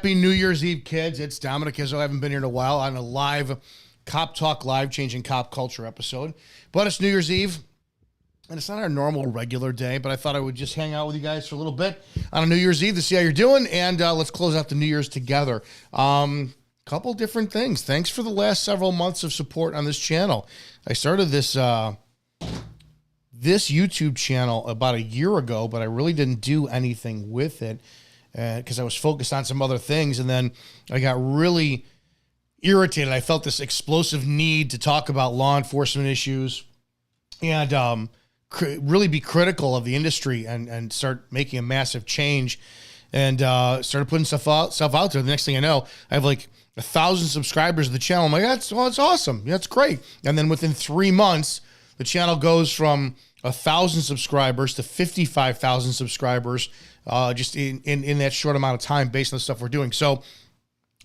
Happy New Year's Eve, kids. It's Dominick Izzo. I haven't been here in a while on a live Cop Talk Live Changing Cop Culture episode. But it's New Year's Eve, and it's not our normal regular day, but I thought I would just hang out with you guys for a little bit on a New Year's Eve to see how you're doing, and let's close out the New Year's together. Couple different things. Thanks for the last several months of support on this channel. I started this this YouTube channel about a year ago, but I really didn't do anything with it because I was focused on some other things, and then I got really irritated. I felt this explosive need to talk about law enforcement issues and really be critical of the industry and start making a massive change, and started putting stuff out there. The next thing I know, I have like 1,000 subscribers to the channel. I'm like, that's awesome. That's great. And then within 3 months, the channel goes from 1,000 subscribers to 55,000 subscribers just in that short amount of time based on the stuff we're doing. So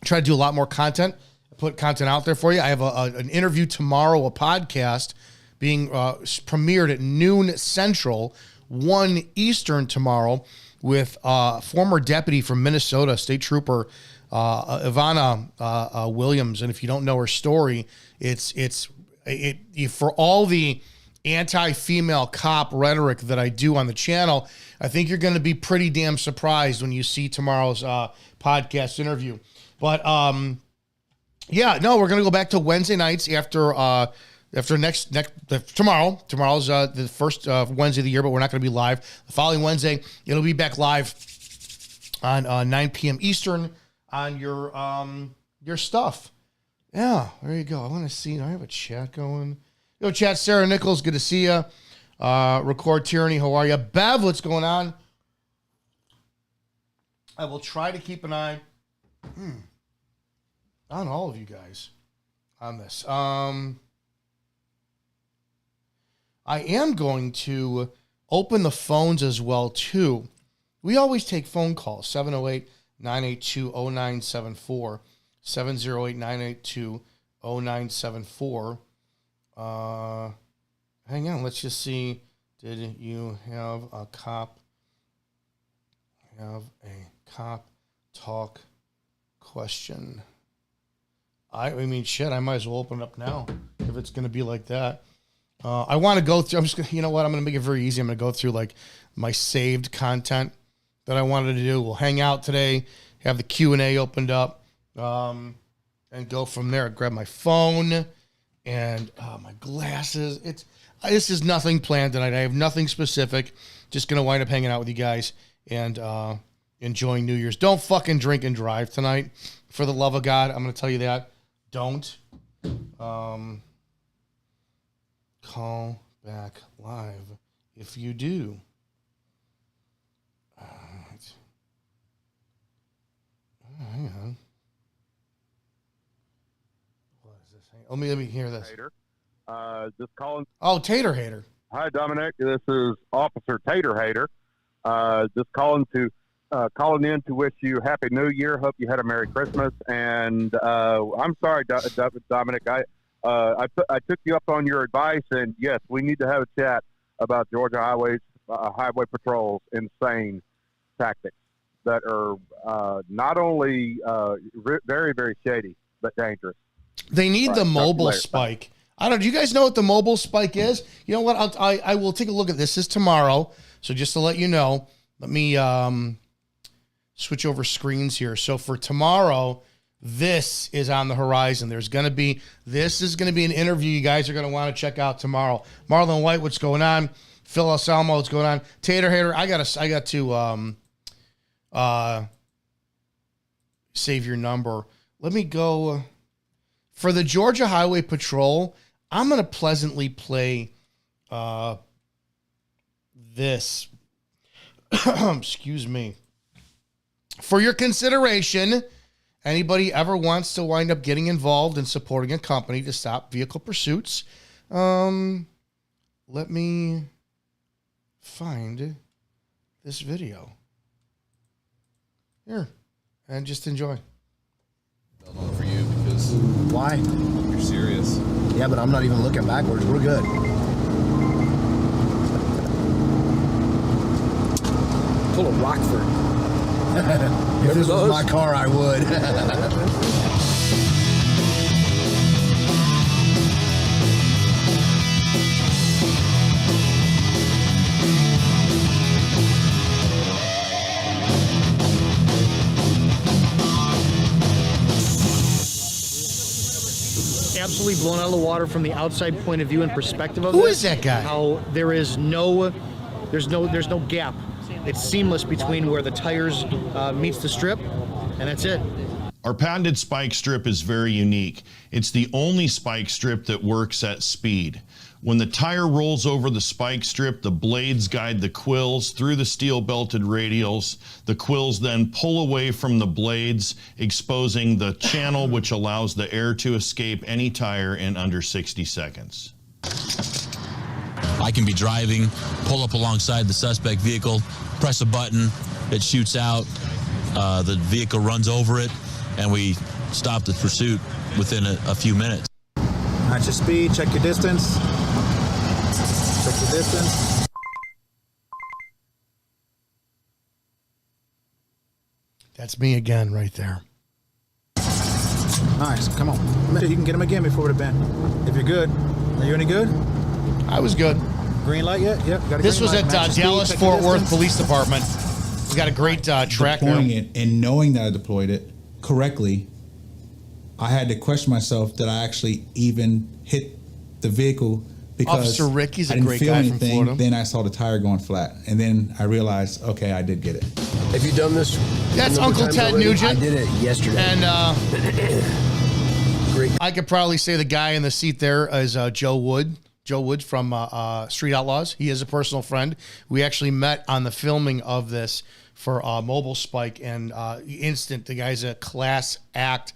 try to do a lot more content, put content out there for you. I have an interview tomorrow, a podcast being premiered at noon Central, 1 Eastern tomorrow with former deputy from Minnesota, State Trooper Ivana Williams. And if you don't know her story, it's for all the anti-female cop rhetoric that I do on the channel, I think you're going to be pretty damn surprised when you see tomorrow's podcast interview. But yeah, no, we're going to go back to Wednesday nights after tomorrow. Tomorrow's the first Wednesday of the year, but we're not going to be live. The following Wednesday, it'll be back live on 9 p.m. Eastern on your stuff. Yeah, there you go. I want to see. I have a chat going. Yo, chat, Sarah Nichols, good to see you. Record Tyranny, how are you? Bev, what's going on? I will try to keep an eye on all of you guys on this. I am going to open the phones as well, too. We always take phone calls, 708-982-0974, 708-982-0974. Hang on, let's just see. Did you have a cop talk question? I mean, shit, I might as well open it up now if it's going to be like that. I want to go through, I'm just going to, you know what, I'm going to make it very easy. I'm going to go through like my saved content that I wanted to do. We'll hang out today, have the Q&A opened up, and go from there. Grab my phone and my glasses. This is nothing planned tonight. I have nothing specific. Just going to wind up hanging out with you guys and enjoying New Year's. Don't fucking drink and drive tonight. For the love of God, I'm going to tell you that. Don't. Call back live if you do. Hang on. What is this? Let me hear this. Hater. Just calling. Oh, Tater Hater. Hi, Dominic. This is Officer Tater Hater. Just calling in to wish you Happy New Year. Hope you had a Merry Christmas. And I'm sorry, Dominic. I took you up on your advice, and yes, we need to have a chat about Georgia highway patrols' insane tactics that are not only very, very shady but dangerous. They need the mobile spike. I don't. Do you guys know what the mobile spike is? You know what? I will take a look at this. This is tomorrow. So just to let you know, let me switch over screens here. So for tomorrow, this is on the horizon. This is going to be an interview you guys are going to want to check out tomorrow. Marlon White, what's going on? Phil Anselmo, what's going on? Tater Hater, I got to save your number. Let me go for the Georgia Highway Patrol. I'm going to pleasantly play this. Excuse me. For your consideration, anybody ever wants to wind up getting involved in supporting a company to stop vehicle pursuits, let me find this video. Here, and just enjoy. Belmont for you because why? You're serious. Yeah, but I'm not even looking backwards. We're good. Full of Rockford. If this was my car, I would. Absolutely blown out of the water from the outside point of view and perspective of Who this. is that guy? How there's no gap. It's seamless between where the tires meets the strip, and that's it. Our patented spike strip is very unique. It's the only spike strip that works at speed. When the tire rolls over the spike strip, the blades guide the quills through the steel belted radials. The quills then pull away from the blades, exposing the channel which allows the air to escape any tire in under 60 seconds. I can be driving, pull up alongside the suspect vehicle, press a button, it shoots out, the vehicle runs over it, and we stop the pursuit within a few minutes. Match your speed, check your distance. Check your distance. That's me again right there. Nice, come on. You can get him again before the bend. If you're good. Are you any good? I was good. Green light yet? Yep. Got a This green was light. at Match your speed, Dallas check your Fort Worth distance. Police Department. We got a great track there. Deploying it and knowing that I deployed it correctly, I had to question myself that I actually even hit the vehicle because Officer Rick, he's a I didn't great feel guy from anything. Florida. Then I saw the tire going flat, and then I realized, okay, I did get it. Have you done this? That's a number of Uncle times Ted already? Nugent. I did it yesterday. And Great. I could probably say the guy in the seat there is Joe Wood. Joe Wood from Street Outlaws. He is a personal friend. We actually met on the filming of this for Mobile Spike, and instant. The guy's a class act.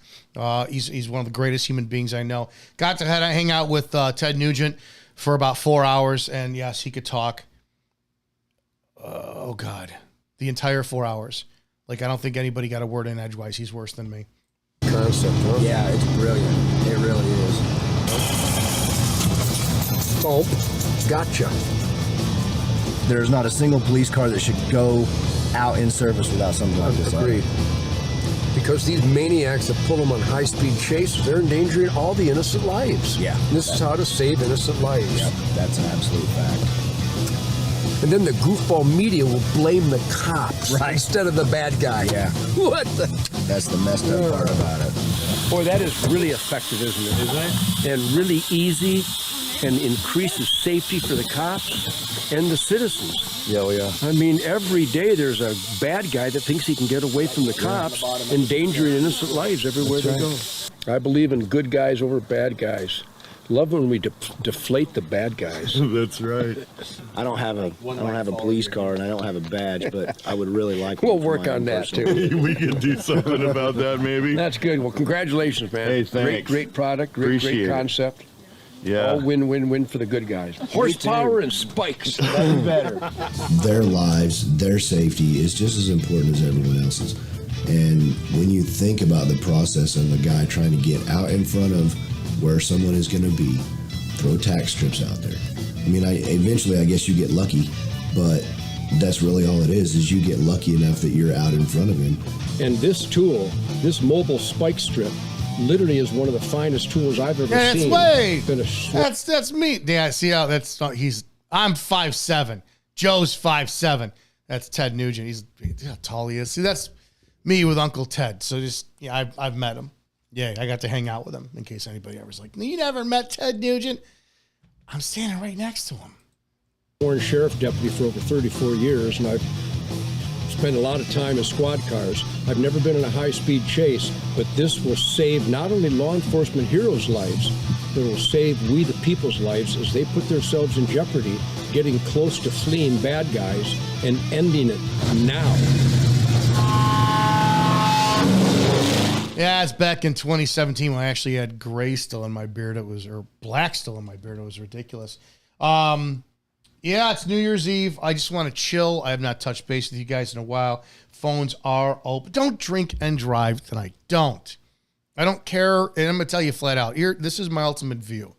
He's one of the greatest human beings I know. Got to hang out with Ted Nugent for about 4 hours, and yes, he could talk. Oh God, the entire 4 hours. Like I don't think anybody got a word in edgewise. He's worse than me. Concept, huh? Yeah, it's brilliant. It really is. Oh, gotcha. There's not a single police car that should go out in service without something like this. Agreed. Because these maniacs that pull them on high-speed chases, they're endangering all the innocent lives. Yeah. And this is how to save innocent lives. Yep, that's an absolute fact. And then the goofball media will blame the cops instead of the bad guy. Yeah. What the? That's the messed up part about it. Boy, that is really effective, isn't it? Isn't it? And really easy and increases safety for the cops and the citizens. Yeah, yeah. I mean, every day there's a bad guy that thinks he can get away from the cops, endangering innocent lives everywhere they go. I believe in good guys over bad guys. Love when we deflate the bad guys. That's right. I don't have a police car and I don't have a badge, but I would really like. We'll one for work my on own that personal- too. We could do something about that, maybe. That's good. Well, congratulations, man. Hey, thanks. Great product, great Appreciate it. concept. Yeah. All win-win-win for the good guys. Horsepower and spikes. Nothing better. Their lives, their safety is just as important as everyone else's. And when you think about the process of a guy trying to get out in front of where someone is going to be, throw tack strips out there. I mean, eventually I guess you get lucky, but that's really all it is you get lucky enough that you're out in front of him. And this tool, this mobile spike strip, literally is one of the finest tools I've ever That's seen. way. Finish. That's me. Yeah, see how that's not, I'm 5'7". Joe's 5'7". That's Ted Nugent. He's how tall he is. See, that's me with Uncle Ted. So just I've met him. Yeah, I got to hang out with him in case anybody ever was like, you never met Ted Nugent? I'm standing right next to him. Warren Sheriff Deputy for over 34 years, and I've spent a lot of time in squad cars. I've never been in a high-speed chase, but this will save not only law enforcement heroes' lives, but it will save we the people's lives as they put themselves in jeopardy, getting close to fleeing bad guys and ending it now. Yeah, it's back in 2017 when I actually had gray still in my beard. Or black still in my beard. It was ridiculous. Yeah, it's New Year's Eve. I just want to chill. I have not touched base with you guys in a while. Phones are open. Don't drink and drive tonight. Don't. I don't care. And I'm going to tell you flat out. Here, this is my ultimate view.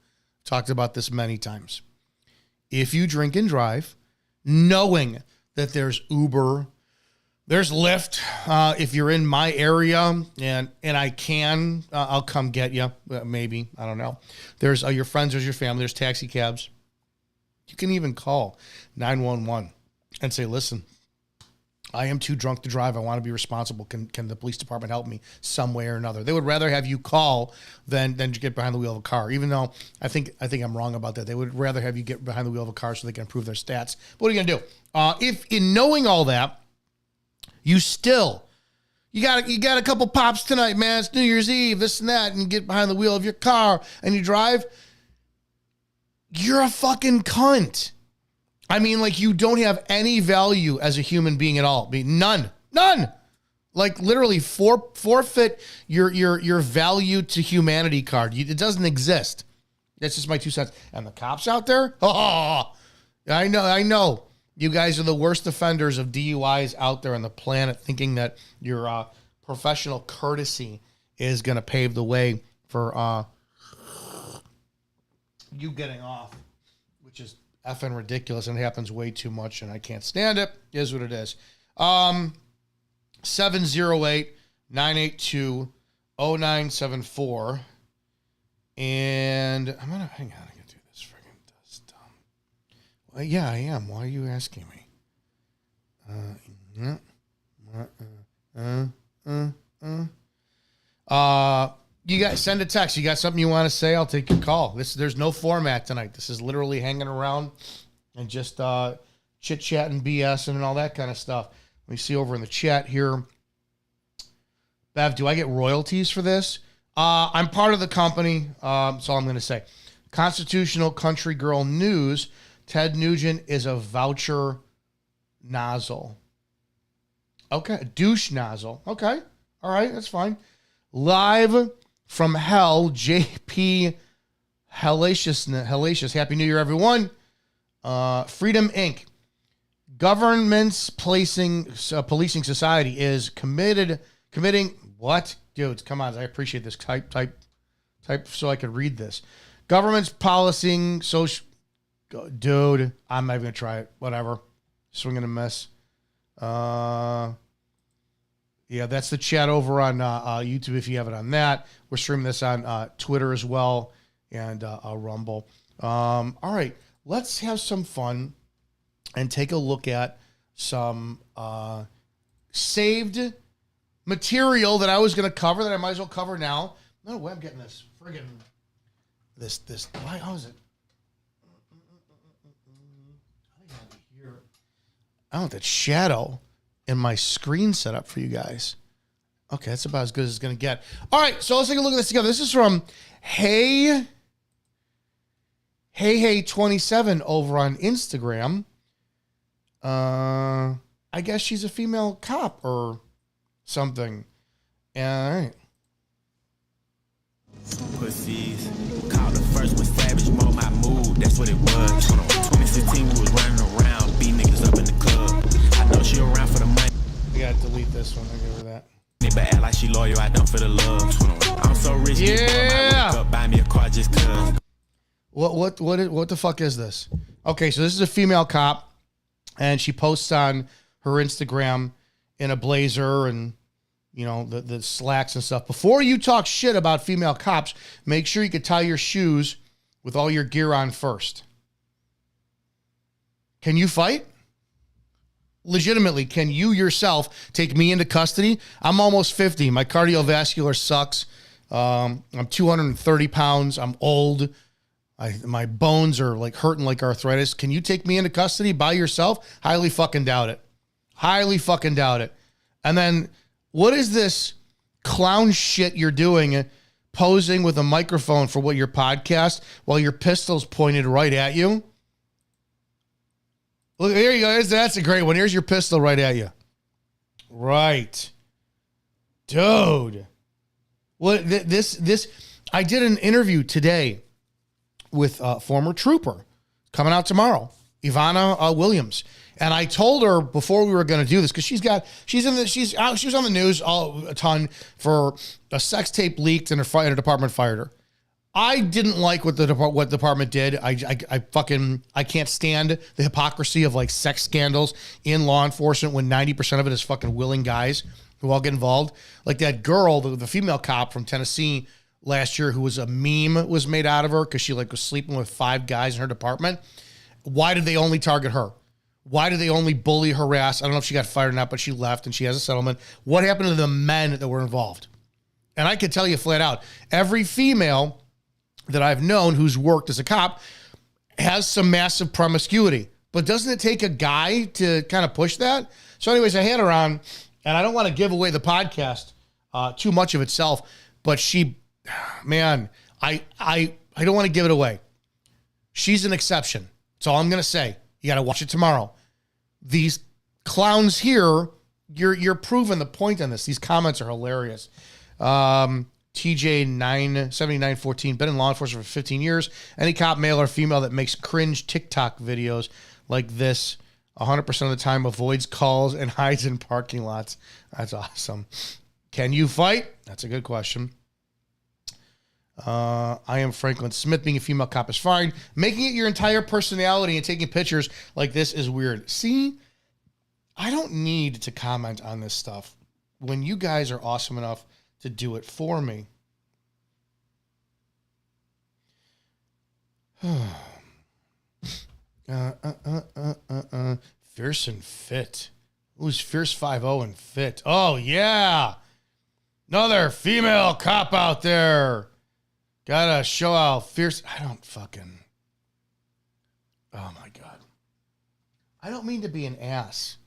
Talked about this many times. If you drink and drive, knowing that there's Uber, There's Lyft. If you're in my area and I can, I'll come get you. Maybe. I don't know. There's your friends, there's your family, there's taxi cabs. You can even call 911 and say, listen, I am too drunk to drive. I want to be responsible. Can the police department help me some way or another? They would rather have you call than get behind the wheel of a car, even though I think I'm wrong about that. They would rather have you get behind the wheel of a car so they can improve their stats. But what are you going to do? If in knowing all that, you got a couple pops tonight, man. It's New Year's Eve, this and that, and you get behind the wheel of your car and you drive, you're a fucking cunt. I mean, like, you don't have any value as a human being at all. None. Like, literally forfeit your value to humanity card. It doesn't exist. That's just my 2 cents. And the cops out there? Oh, I know. You guys are the worst offenders of DUIs out there on the planet, thinking that your professional courtesy is going to pave the way for you getting off, which is effing ridiculous and happens way too much, and I can't stand it. It is what it is. 708-982-0974. And I'm going to, hang on, I can do this friggin' dust. Well, yeah, I am. Why are you asking me? You guys send a text. You got something you want to say? I'll take your call. There's no format tonight. This is literally hanging around and just chit chat and BS and all that kind of stuff. Let me see over in the chat here. Bev, do I get royalties for this? I'm part of the company. That's all I'm going to say. Constitutional Country Girl News. Ted Nugent is a voucher nozzle. Okay, a douche nozzle. Okay, all right, that's fine. Live from hell, JP Hellacious. Happy New Year, everyone. Freedom Inc. Government's policing society is committing what? Dudes, come on. I appreciate this. Type so I could read this. Government's policing social. Dude, I'm not even going to try it. Whatever. Swing and a miss. Yeah, that's the chat over on YouTube if you have it on that. We're streaming this on Twitter as well and Rumble. All right, let's have some fun and take a look at some saved material that I was going to cover that I might as well cover now. No way I'm getting this friggin' this. Why? How is it? I want that shadow in my screen set up for you guys. Okay, that's about as good as it's going to get. All right, so let's take a look at this together. This is from Hey 27 over on Instagram. I guess she's a female cop or something. All right. Pussies. Called the first one savage, more my mood. That's what it was. 2016 we was running around, beat niggas up in the club. I know she around for the money. We gotta delete this one. I give her that. But act like she loyal, I don't for the love. I'm so rich, yeah. Wake up, buy me a car just cause. What the fuck is this? Okay, so this is a female cop, and she posts on her Instagram in a blazer and, you know, the slacks and stuff. Before you talk shit about female cops, make sure you can tie your shoes with all your gear on first. Can you fight? Legitimately, can you yourself take me into custody? I'm almost 50. My cardiovascular sucks. I'm 230 pounds. I'm old. My bones are like hurting like arthritis. Can you take me into custody by yourself? Highly fucking doubt it. Highly fucking doubt it. And then what is this clown shit you're doing, posing with a microphone for what, your podcast, while your pistol's pointed right at you? Look, here you go. That's a great one. Here's your pistol right at you. Right. Dude. What this I did an interview today with a former trooper coming out tomorrow, Ivana Williams. And I told her before we were going to do this, because she was on the news a ton for a sex tape leaked and her department fired her. I didn't like what the department did. I can't stand the hypocrisy of like sex scandals in law enforcement when 90% of it is fucking willing guys who all get involved. Like that girl, the female cop from Tennessee last year, who was a meme was made out of her because she like was sleeping with 5 guys in her department. Why did they only target her? Why did they only bully, harass? I don't know if she got fired or not, but she left and she has a settlement. What happened to the men that were involved? And I could tell you flat out, every female that I've known who's worked as a cop has some massive promiscuity. But doesn't it take a guy to kind of push that? So anyways, I had her on, and I don't want to give away the podcast too much of itself, but she, man, I don't want to give it away. She's an exception. That's all I'm going to say. You got to watch it tomorrow. These clowns here, you're proving the point on this. These comments are hilarious. TJ97914, been in law enforcement for 15 years. Any cop, male or female, that makes cringe TikTok videos like this 100% of the time avoids calls and hides in parking lots. That's awesome. Can you fight? That's a good question. I am Franklin Smith. Being a female cop is fine. Making it your entire personality and taking pictures like this is weird. See, I don't need to comment on this stuff when you guys are awesome enough to do it for me. Fierce and fit. Who's Fierce 5-0 and fit? Oh, yeah. Another female cop out there. Gotta show how fierce. I don't fucking. Oh, my God. I don't mean to be an ass.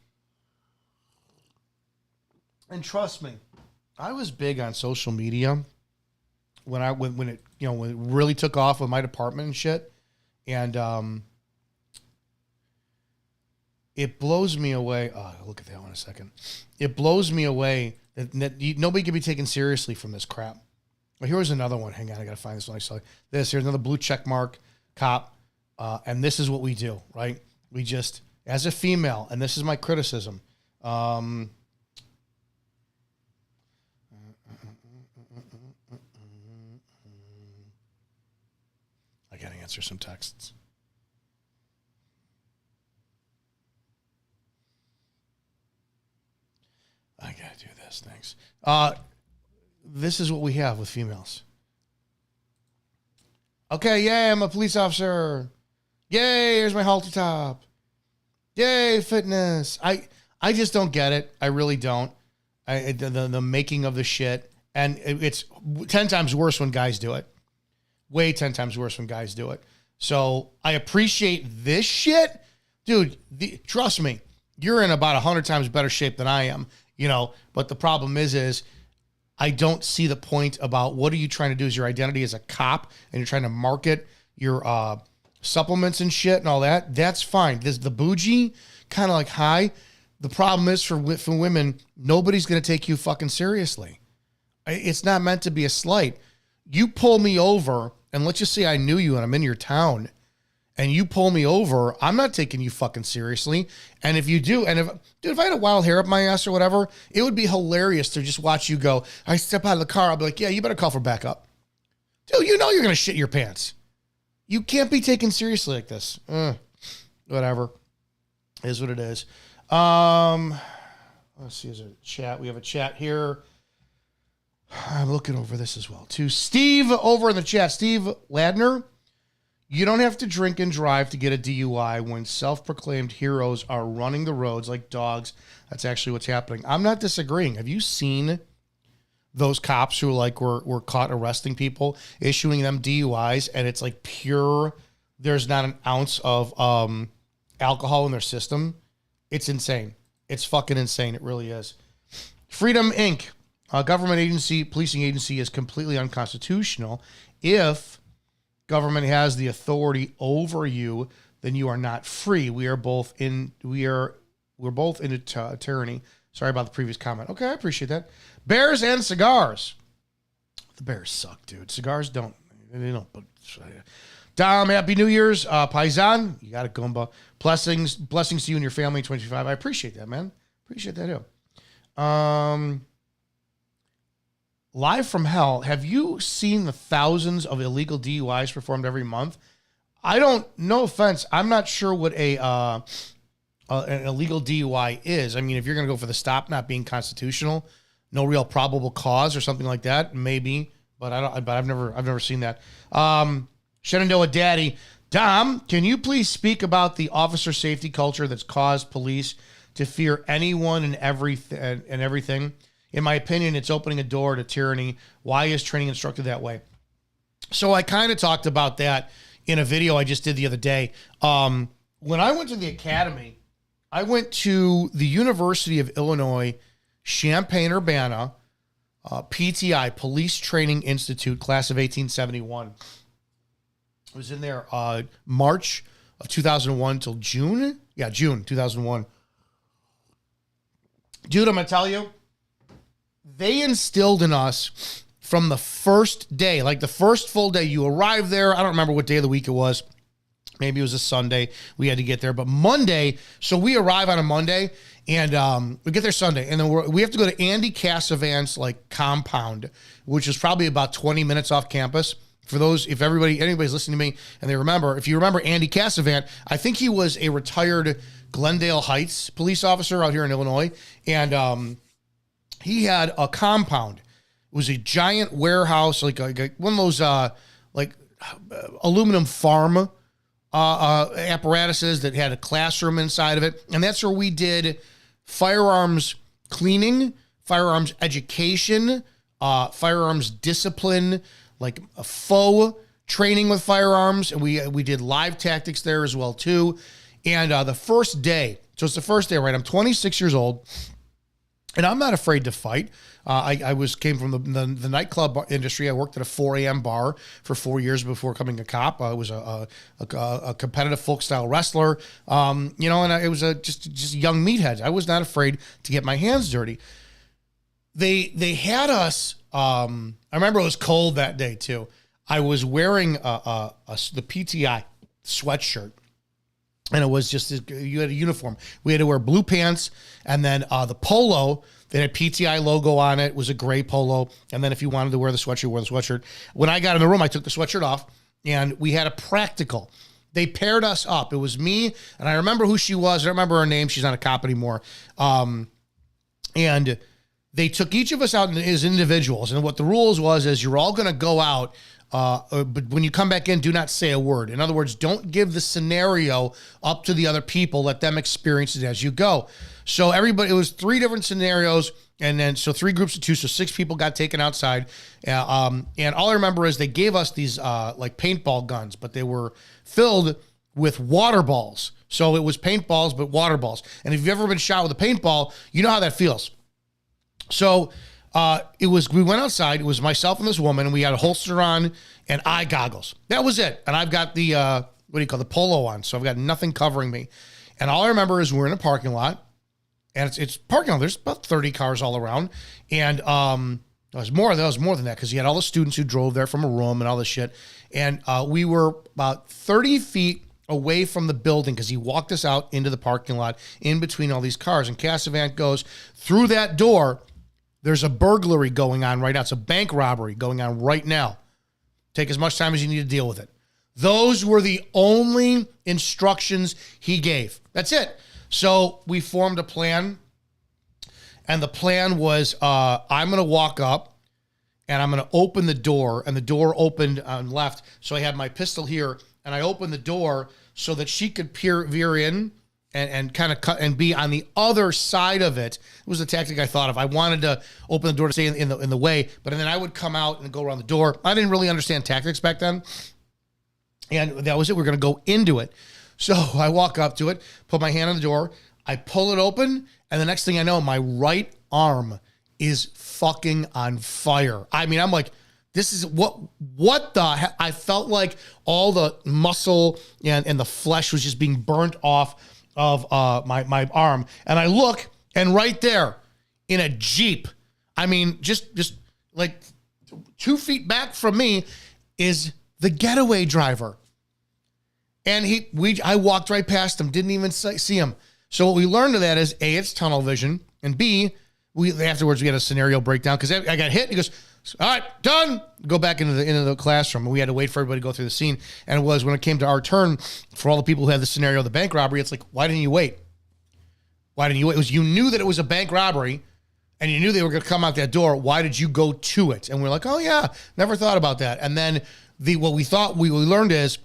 And trust me, I was big on social media when it really took off with my department and shit. And it blows me away. Oh, I'll look at that one in a second. It blows me away that nobody can be taken seriously from this crap. Well, here was another one. Hang on, I gotta find this one. I saw this. Here's another blue check mark cop. And this is what we do, right? We just, as a female, and this is my criticism. I gotta answer some texts. I gotta do this. Thanks. This is what we have with females. Okay, yay, I'm a police officer. Yay, here's my halter top. Yay, fitness. I just don't get it. I really don't. The making of the shit. And it's 10 times worse when guys do it. Way 10 times worse when guys do it. So I appreciate this shit. Dude, trust me, you're in about 100 times better shape than I am, but the problem is I don't see the point about what are you trying to do as your identity as a cop and you're trying to market your supplements and shit and all that. That's fine. There's the bougie kind of like high. The problem is for women, nobody's going to take you fucking seriously. It's not meant to be a slight. You pull me over, and let's just say I knew you and I'm in your town, and you pull me over, I'm not taking you fucking seriously. And if you do, and if I had a wild hair up my ass or whatever, it would be hilarious to just watch you go, I step out of the car, I'll be like, yeah, you better call for backup. Dude, you know you're going to shit your pants. You can't be taken seriously like this. Whatever. It is what it is. Let's see, is there a chat? We have a chat here. I'm looking over this as well, too. Steve over in the chat. Steve Ladner, you don't have to drink and drive to get a DUI when self-proclaimed heroes are running the roads like dogs. That's actually what's happening. I'm not disagreeing. Have you seen those cops who were caught arresting people, issuing them DUIs, and it's like pure, there's not an ounce of alcohol in their system? It's insane. It's fucking insane. It really is. Freedom Inc., a government agency, policing agency, is completely unconstitutional. If government has the authority over you, then you are not free. We're both in a tyranny. Sorry about the previous comment. Okay, I appreciate that. Bears and cigars. The Bears suck, dude. Cigars don't. They don't. Dom, happy New Year's. Paisan, you got it, Goomba. Blessings to you and your family in 2025. I appreciate that, man. Appreciate that, too. live from hell. Have you seen the thousands of illegal DUIs performed every month? I don't, no offense, I'm not sure what an illegal DUI is. I mean, if you're going to go for the stop not being constitutional, no real probable cause or something like that, maybe, but I've never seen that. Shenandoah Daddy, Dom, can you please speak about the officer safety culture that's caused police to fear anyone and everything? In my opinion, it's opening a door to tyranny. Why is training instructed that way? So I kind of talked about that in a video I just did the other day. When I went to the academy, I went to the University of Illinois, Champaign-Urbana, PTI, Police Training Institute, class of 1871. I was in there March of 2001 till June. Yeah, June 2001. Dude, I'm going to tell you, they instilled in us from the first day, like the first full day you arrived there. I don't remember what day of the week it was. Maybe it was a Sunday. We had to get there. But Monday, so we arrive on a Monday, and we get there Sunday. And then we have to go to Andy Cassavant's like compound, which is probably about 20 minutes off campus. For those, if anybody's listening to me and they remember, if you remember Andy Cassavant, I think he was a retired Glendale Heights police officer out here in Illinois. And he had a compound. It was a giant warehouse, like one of those aluminum farm apparatuses that had a classroom inside of it. And that's where we did firearms cleaning, firearms education, firearms discipline, like a faux training with firearms. And we did live tactics there as well too. And the first day, so it's the first day, right? I'm 26 years old and I'm not afraid to fight. I came from the nightclub industry. I worked at a 4 a.m. bar for 4 years before becoming a cop. I was a competitive folk style wrestler, and I was just young meathead. I was not afraid to get my hands dirty. They had us. I remember it was cold that day too. I was wearing the PTI sweatshirt. And it was just, you had a uniform. We had to wear blue pants, and then the polo that had PTI logo on it was a gray polo. And then if you wanted to wear the sweatshirt, wear the sweatshirt. When I got in the room, I took the sweatshirt off, and we had a practical. They paired us up. It was me, and I remember who she was. I don't remember her name. She's not a cop anymore. And they took each of us out as individuals. And what the rules was is you're all going to go out. But when you come back in, do not say a word. In other words, don't give the scenario up to the other people. Let them experience it as you go. So it was 3 different scenarios. And then, so 3 groups of 2. So 6 people got taken outside. And all I remember is they gave us these like paintball guns, but they were filled with water balls. So it was paintballs, but water balls. And if you've ever been shot with a paintball, you know how that feels. So we went outside. It was myself and this woman, and we had a holster on and eye goggles. That was it. And I've got the, the polo on. So I've got nothing covering me. And all I remember is we're in a parking lot, and it's parking lot. There's about 30 cars all around. And that was more than that, because you had all the students who drove there from a room and all this shit. And we were about 30 feet away from the building, because he walked us out into the parking lot in between all these cars. And Cassavant goes, through that door, there's a burglary going on right now. It's a bank robbery going on right now. Take as much time as you need to deal with it. Those were the only instructions he gave. That's it. So we formed a plan. And the plan was, I'm going to walk up and I'm going to open the door. And the door opened on left. So I had my pistol here, and I opened the door so that she could veer in and kind of cut and be on the other side of it. It was the tactic I thought of. I wanted to open the door to stay in the way, but then I would come out and go around the door. I didn't really understand tactics back then. And that was it. We're going to go into it. So I walk up to it, put my hand on the door, I pull it open, and the next thing I know, my right arm is fucking on fire. I mean, I'm like, this is what the heck? I felt like all the muscle and the flesh was just being burnt off of my arm. And I look, and right there in a Jeep, I mean, just like 2 feet back from me is the getaway driver. And I walked right past him, didn't even see him. So what we learned of that is A, it's tunnel vision, and B, afterwards we had a scenario breakdown, because I got hit, and he goes, So, all right, done. Go back into the classroom. And we had to wait for everybody to go through the scene. And it was when it came to our turn, for all the people who had the scenario of the bank robbery, it's like, why didn't you wait? Why didn't you wait? It was you knew that it was a bank robbery and you knew they were going to come out that door. Why did you go to it? And we're like, oh yeah, never thought about that. And then what we learned is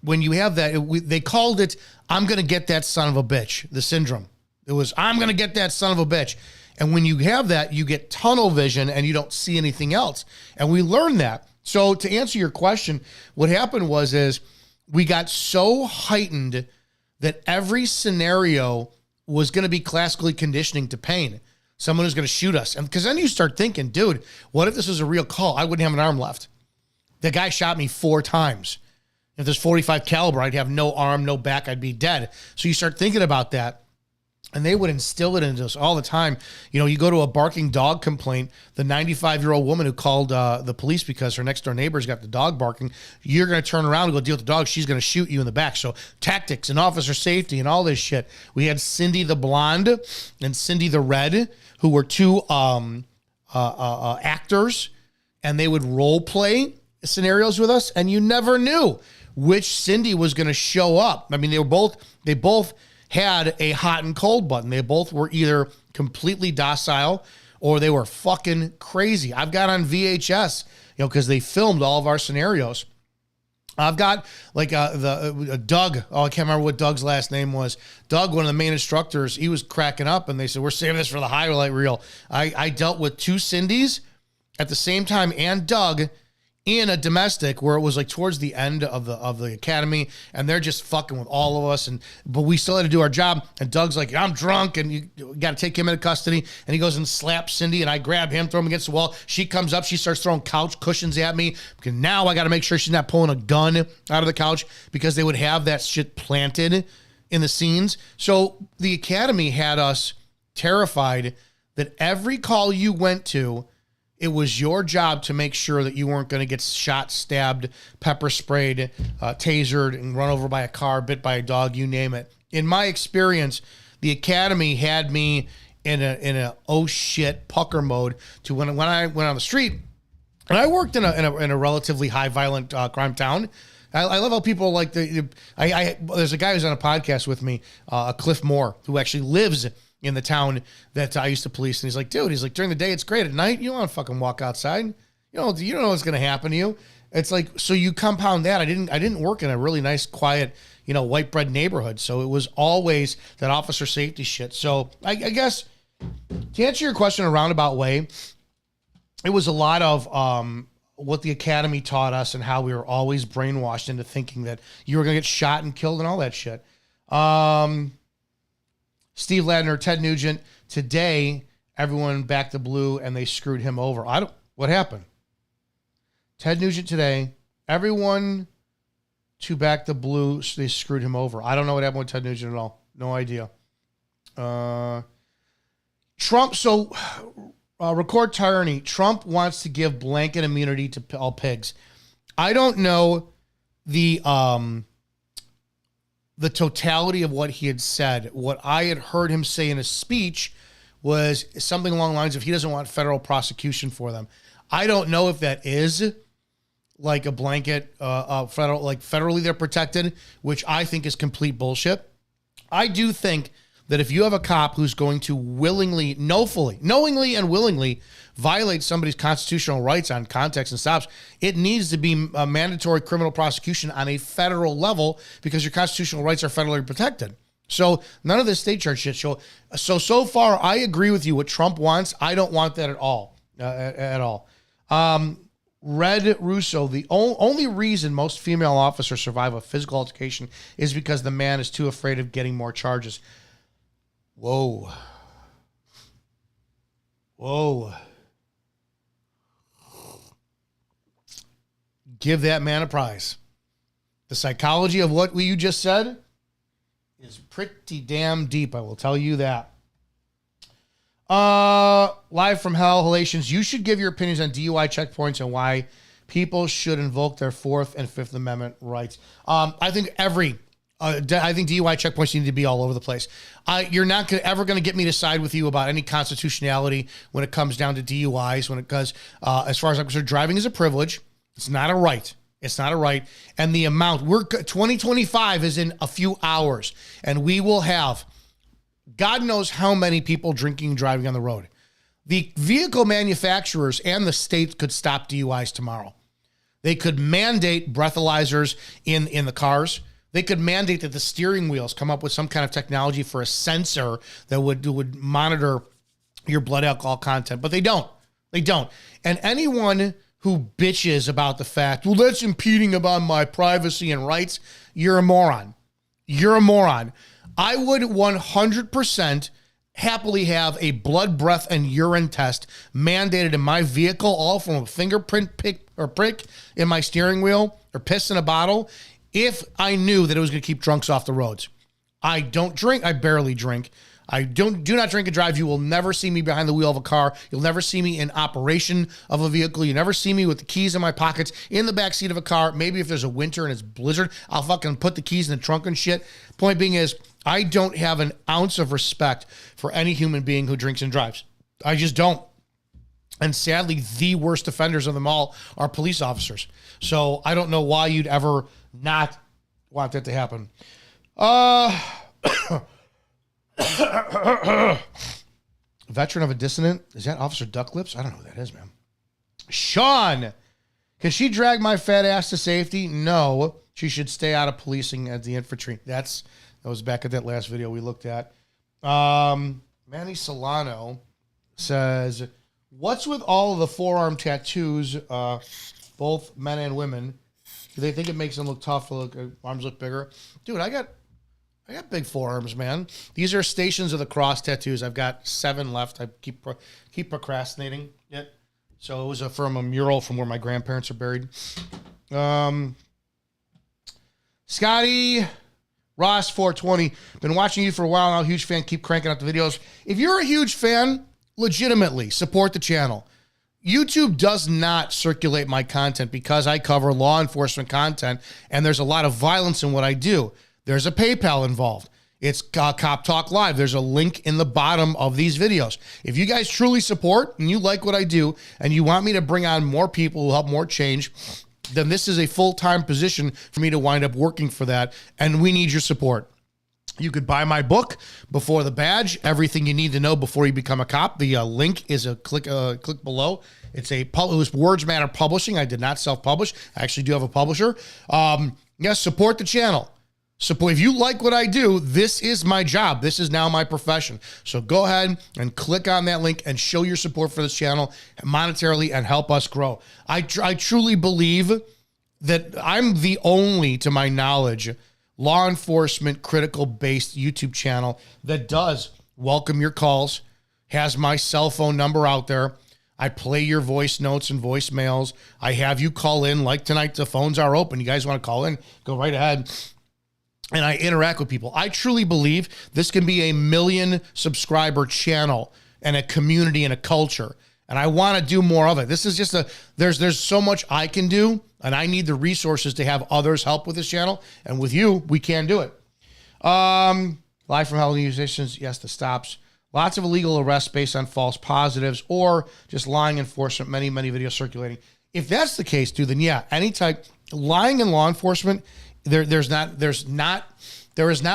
when you have that, they called it, I'm going to get that son of a bitch, the syndrome. It was, I'm going to get that son of a bitch. And when you have that, you get tunnel vision and you don't see anything else. And we learned that. So to answer your question, what happened is we got so heightened that every scenario was going to be classically conditioning to pain. Someone who's going to shoot us. And because then you start thinking, dude, what if this was a real call? I wouldn't have an arm left. The guy shot me 4 times. If there's 45 caliber, I'd have no arm, no back, I'd be dead. So you start thinking about that. And they would instill it into us all the time. You know, you go to a barking dog complaint, the 95-year-old woman who called the police because her next door neighbor's got the dog barking, you're going to turn around and go deal with the dog. She's going to shoot you in the back. So tactics and officer safety and all this shit. We had Cindy the blonde and Cindy the red, who were 2 actors, and they would role play scenarios with us, and you never knew which Cindy was going to show up. I mean, they both had a hot and cold button. They both were either completely docile or they were fucking crazy. I've got on VHS, you know, because they filmed all of our scenarios. I've got like Doug. Oh, I can't remember what Doug's last name was. Doug, one of the main instructors, he was cracking up and they said, we're saving this for the highlight reel. I dealt with 2 Cindys at the same time and Doug in a domestic where it was like towards the end of the academy and they're just fucking with all of us. But we still had to do our job. And Doug's like, I'm drunk and you got to take him into custody. And he goes and slaps Cindy and I grab him, throw him against the wall. She comes up, she starts throwing couch cushions at me because now I got to make sure she's not pulling a gun out of the couch because they would have that shit planted in the scenes. So the academy had us terrified that every call you went to, it was your job to make sure that you weren't going to get shot, stabbed, pepper sprayed, tasered, and run over by a car, bit by a dog, you name it. In my experience, the academy had me in a oh shit pucker mode to when I went on the street, and I worked in a relatively high violent crime town. I love how people like there's a guy who's on a podcast with me, Cliff Moore, who actually lives in the town that I used to police. And he's like, dude, during the day, it's great. At night, you don't want to fucking walk outside. You don't know what's going to happen to you. It's like, so you compound that. I didn't work in a really nice, quiet, white bread neighborhood. So it was always that officer safety shit. So I guess to answer your question in a roundabout way, it was a lot of what the academy taught us and how we were always brainwashed into thinking that you were going to get shot and killed and all that shit. Steve Ladner, Ted Nugent. Today, everyone backed the blue and they screwed him over. What happened? Ted Nugent today, everyone to back the blue, they screwed him over. I don't know what happened with Ted Nugent at all. No idea. Trump, record tyranny. Trump wants to give blanket immunity to all pigs. I don't know the totality of what he had said. What I had heard him say in a speech was something along the lines of he doesn't want federal prosecution for them. I don't know if that is like a blanket federally they're protected, which I think is complete bullshit. I do think that if you have a cop who's going to knowingly and willingly violate somebody's constitutional rights on context and stops, it needs to be a mandatory criminal prosecution on a federal level because your constitutional rights are federally protected. So none of this state charge shit. So far, I agree with you. What Trump wants, I don't want that at all. Red Russo, the only reason most female officers survive a physical altercation is because the man is too afraid of getting more charges. Whoa. Give that man a prize. The psychology of what you just said is pretty damn deep, I will tell you that. Live from hell, Halations. You should give your opinions on DUI checkpoints and why people should invoke their 4th and 5th Amendment rights. I think every I think DUI checkpoints need to be all over the place. You're not ever going to get me to side with you about any constitutionality when it comes down to DUIs. When it goes, as far as I'm concerned, driving is a privilege. It's not a right. It's not a right. And the amount 2025 is in a few hours, and we will have God knows how many people drinking and driving on the road. The vehicle manufacturers and the states could stop DUIs tomorrow. They could mandate breathalyzers in the cars. They could mandate that the steering wheels come up with some kind of technology for a sensor that would monitor your blood alcohol content, but they don't. They don't. And anyone who bitches about the fact, well, that's impeding upon my privacy and rights, you're a moron. You're a moron. I would 100% happily have a blood, breath, and urine test mandated in my vehicle, all from a fingerprint prick in my steering wheel or piss in a bottle, if I knew that it was going to keep drunks off the roads. I don't drink. I barely drink. I do not drink and drive. You will never see me behind the wheel of a car. You'll never see me in operation of a vehicle. You never see me with the keys in my pockets in the back seat of a car. Maybe if there's a winter and it's blizzard, I'll fucking put the keys in the trunk and shit. Point being is, I don't have an ounce of respect for any human being who drinks and drives. I just don't. And sadly, the worst offenders of them all are police officers. So I don't know why you'd ever not want that to happen. Veteran of a dissident. Is that Officer Ducklips? I don't know who that is, man. Sean, can she drag my fat ass to safety? No, she should stay out of policing as the infantry. That was back at that last video we looked at. Manny Solano says, what's with all of the forearm tattoos, both men and women? Do they think it makes them look tough, arms look bigger? Dude, I got big forearms, man. These are Stations of the Cross tattoos. I've got 7 left. I keep procrastinating it. So it was from a mural from where my grandparents are buried. Scotty Ross 420. Been watching you for a while now. Huge fan. Keep cranking out the videos. If you're a huge fan, legitimately support the channel. YouTube does not circulate my content because I cover law enforcement content, and there's a lot of violence in what I do. There's a PayPal involved. It's Cop Talk Live. There's a link in the bottom of these videos. If you guys truly support and you like what I do and you want me to bring on more people who help more change, then this is a full-time position for me to wind up working for that, and we need your support. You could buy my book, Before the Badge, Everything You Need to Know Before You Become a Cop. The link is a click below. It was Words Matter Publishing. I did not self-publish. I actually do have a publisher. Yes, support the channel. Support. If you like what I do, this is my job. This is now my profession. So go ahead and click on that link and show your support for this channel monetarily and help us grow. I truly believe that I'm the only, to my knowledge, law enforcement critical based YouTube channel that does welcome your calls, has my cell phone number out there. I play your voice notes and voicemails. I have you call in. Like tonight, the phones are open. You guys want to call in, go right ahead. And I interact with people. I truly believe this can be a 1 million subscriber channel and a community and a culture. And I want to do more of it. This is just there's so much I can do, and I need the resources to have others help with this channel. And with you, we can do it. Live from hell musicians, yes, the stops. Lots of illegal arrests based on false positives or just lying enforcement. Many videos circulating. If that's the case, dude, then yeah, any type lying in law enforcement. There is not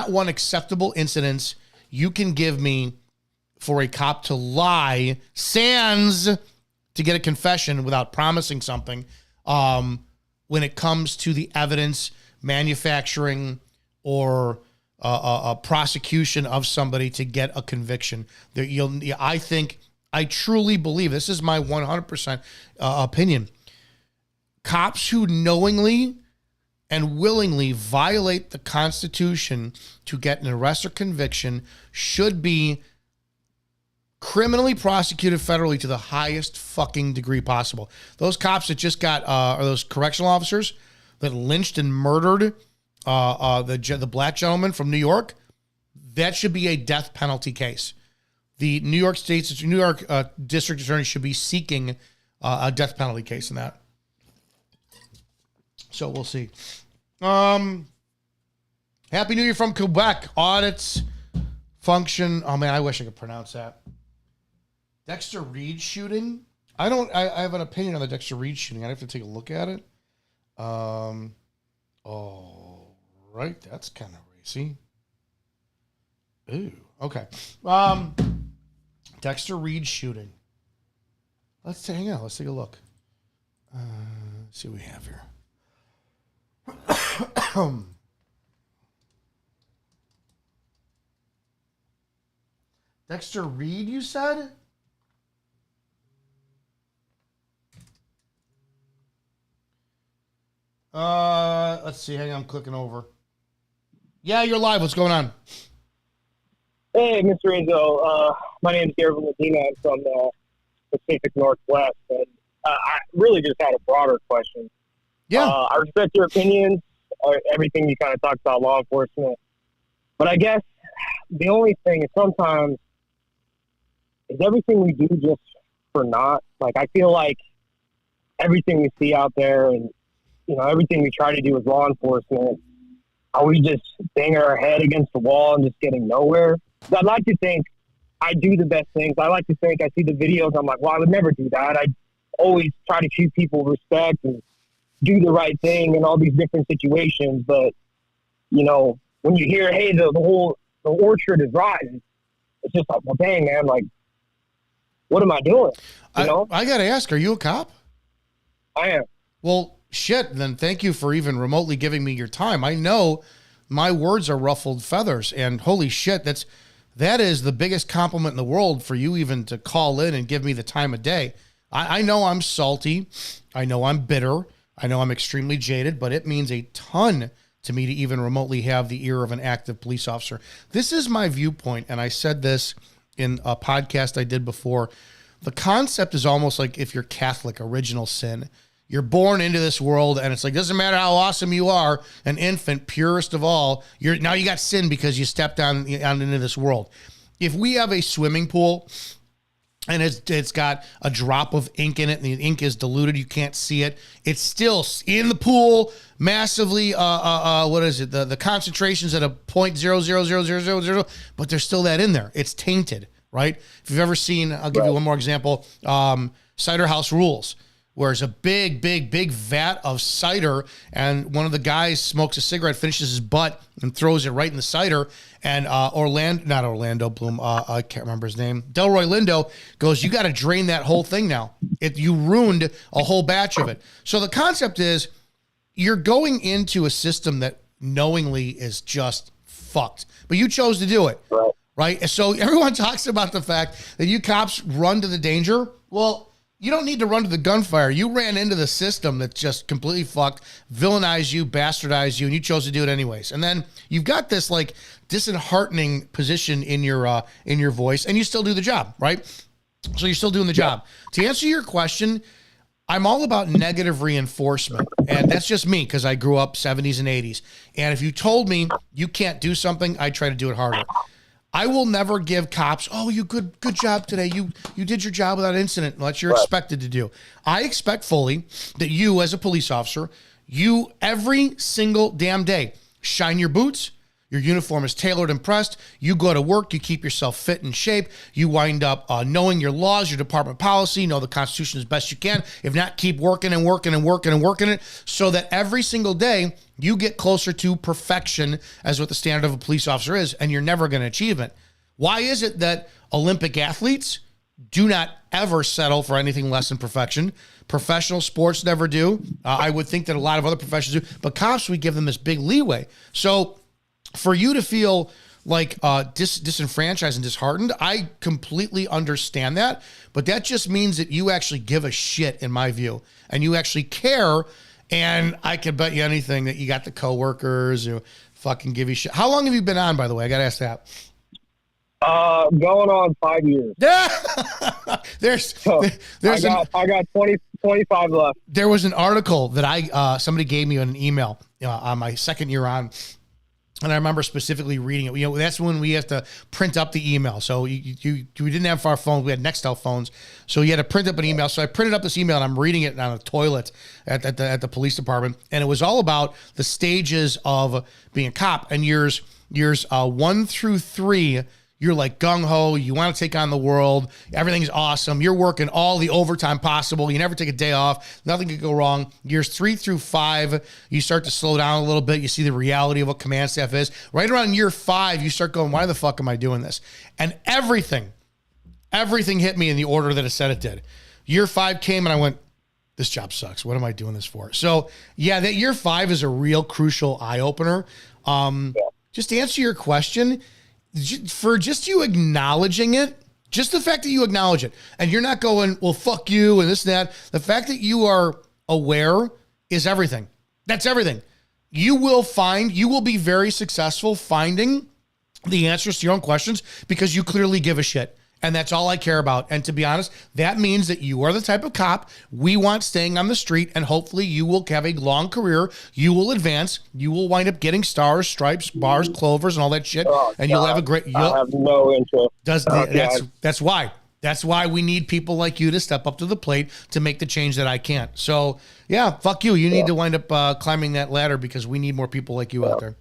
one acceptable incidence you can give me for a cop to lie, sans to get a confession without promising something. When it comes to the evidence manufacturing or a prosecution of somebody to get a conviction, I truly believe, this is my 100% opinion. Cops who knowingly and willingly violate the Constitution to get an arrest or conviction should be criminally prosecuted federally to the highest fucking degree possible. Those cops that just got, or those correctional officers that lynched and murdered the black gentleman from New York, that should be a death penalty case. The New York District Attorney should be seeking a death penalty case in that. So we'll see. Happy New Year from Quebec. Audits function. Oh man, I wish I could pronounce that. Dexter Reed shooting. I have an opinion on the Dexter Reed shooting. I'd have to take a look at it. Oh, right. That's kind of racy. Ooh. Okay. Dexter Reed shooting. Hang on. Let's take a look. Let's see what we have here. Dexter Reed, you said? Let's see. Hang on, I'm clicking over. Yeah, you're live. What's going on? Hey, Mr. Izzo. My name's Gabriel Medina. I'm from the Pacific Northwest. And I really just had a broader question. Yeah. I respect your opinions, everything you kind of talked about law enforcement. But I guess the only thing is sometimes is everything we do just for naught. Like, I feel like everything we see out there and, everything we try to do as law enforcement, are we just banging our head against the wall and just getting nowhere? I'd like to think I do the best things. I like to think I see the videos. I'm like, well, I would never do that. I always try to treat people with respect and do the right thing in all these different situations. But, when you hear, hey, the orchard is rotten, it's just like, well, dang, man, like, what am I doing? I got to ask, are you a cop? I am. Well, shit, then thank you for even remotely giving me your time. I know my words are ruffled feathers, and holy shit, that is the biggest compliment in the world for you even to call in and give me the time of day. I know I'm salty. I know I'm bitter. I know I'm extremely jaded, but it means a ton to me to even remotely have the ear of an active police officer. This is my viewpoint, and I said this in a podcast I did before. The concept is almost like if you're Catholic, original sin. You're born into this world, and it's like, doesn't matter how awesome you are, an infant, purest of all, now you got sin because you stepped on into this world. If we have a swimming pool and it's got a drop of ink in it, and the ink is diluted, you can't see it, it's still in the pool massively, what is it? The concentration's at a 0.00000, but there's still that in there. It's tainted, right? If you've ever seen, I'll give you one more example, Cider House Rules, where it's a big, big, big vat of cider, and one of the guys smokes a cigarette, finishes his butt, and throws it right in the cider. And Orlando Bloom, I can't remember his name, Delroy Lindo goes, you got to drain that whole thing now. You ruined a whole batch of it. So the concept is you're going into a system that knowingly is just fucked, but you chose to do it, right? So everyone talks about the fact that you cops run to the danger. Well, you don't need to run to the gunfire. You ran into the system that's just completely fucked, villainized you, bastardized you, and you chose to do it anyways. And then you've got this like disheartening position in your voice, and you still do the job, right? So you're still doing the job. To answer your question, I'm all about negative reinforcement, and that's just me because I grew up 70s and 80s. And if you told me you can't do something, I try to do it harder. I will never give cops, oh, you good job today. You did your job without incident. What you're expected to do. I expect fully that you, as a police officer, you every single damn day shine your boots. Your uniform is tailored and pressed. You go to work. You keep yourself fit and shape. You wind up knowing your laws, your department policy, know the Constitution as best you can. If not, keep working and working and working and working it so that every single day you get closer to perfection as what the standard of a police officer is, and you're never going to achieve it. Why is it that Olympic athletes do not ever settle for anything less than perfection? Professional sports never do. I would think that a lot of other professions do, but cops, we give them this big leeway. So for you to feel like disenfranchised and disheartened, I completely understand that, but that just means that you actually give a shit, in my view, and you actually care. And I can bet you anything that you got the coworkers who fucking give you shit. How long have you been on, by the way? I got to ask that. Going on 5 years. I got 25 left. There was an article that somebody gave me an email on my second year on. And I remember specifically reading it. You know, that's when we have to print up the email. So we didn't have our phones. We had Nextel phones. So you had to print up an email. So I printed up this email and I'm reading it on a toilet at the police department. And it was all about the stages of being a cop. And years 1 through 3, you're like gung-ho, you want to take on the world, everything's awesome, you're working all the overtime possible, you never take a day off, nothing could go wrong. Years 3 through 5, you start to slow down a little bit, you see the reality of what command staff is. Right around year 5, you start going, why the fuck am I doing this? And everything hit me in the order that it said it did. Year 5 came and I went, this job sucks, what am I doing this for? So yeah, that year 5 is a real crucial eye-opener. Just to answer your question, for just you acknowledging it, just the fact that you acknowledge it, and you're not going, well, fuck you and this and that, the fact that you are aware is everything. That's everything. You will be very successful finding the answers to your own questions because you clearly give a shit. And that's all I care about. And to be honest, that means that you are the type of cop we want staying on the street, and hopefully you will have a long career. You will advance. You will wind up getting stars, stripes, bars, clovers, and all that shit. And you'll have a great... I have no interest. That's why. That's why we need people like you to step up to the plate to make the change that I can't. So, yeah, fuck you. You need to wind up climbing that ladder because we need more people like you out there.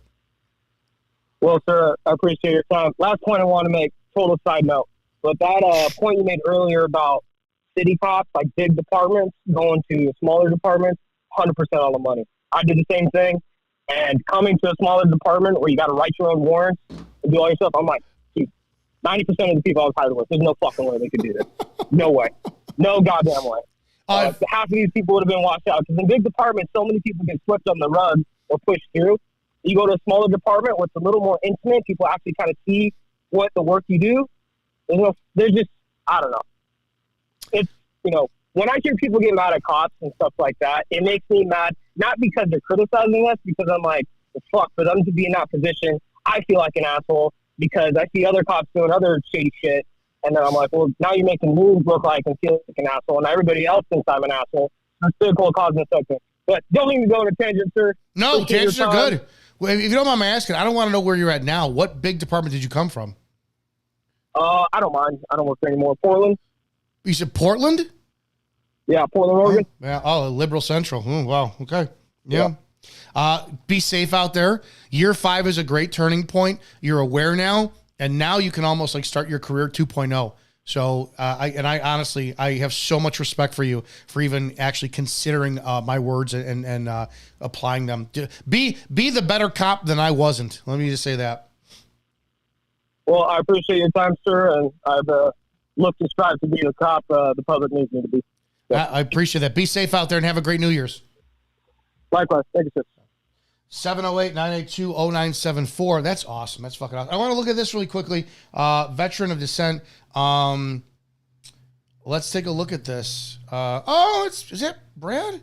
Well, sir, I appreciate your time. Last point I want to make, total side note. But that point you made earlier about city cops, like big departments, going to smaller departments, 100% on the money. I did the same thing. And coming to a smaller department where you got to write your own warrants and do all your stuff, I'm like, 90% of the people I was hired with, there's no fucking way they could do this. No way. No goddamn way. Half of these people would have been washed out. Because in big departments, so many people get swept on the rug or pushed through. You go to a smaller department where it's a little more intimate, people actually kind of see what the work you do. There's just, I don't know. It's, when I hear people get mad at cops and stuff like that, it makes me mad, not because they're criticizing us, because I'm like, fuck, for them to be in that position, I feel like an asshole because I see other cops doing other shady shit. And then I'm like, well, now you're making me look like and feel like an asshole, and everybody else thinks I'm an asshole. That's physical cause and effect. But don't even go on a tangent, sir. No, tangents are good. Well, if you don't mind me asking, I don't want to know where you're at now. What big department did you come from? I don't mind. I don't work there anymore. Portland. You said Portland? Yeah, Portland, Oregon. Yeah. Oh, Liberal Central. Wow. Okay. Yeah. Be safe out there. Year 5 is a great turning point. You're aware now, and now you can almost like start your career 2.0. So, I honestly, I have so much respect for you for even actually considering my words and applying them. Be the better cop than I wasn't. Let me just say that. Well, I appreciate your time, sir, and I've looked to strive to be the cop the public needs me to be. So. I appreciate that. Be safe out there and have a great New Year's. Likewise. Thank you, sir. 708-982-0974. That's awesome. That's fucking awesome. I want to look at this really quickly. Veteran of dissent. Let's take a look at this. Is it Brad?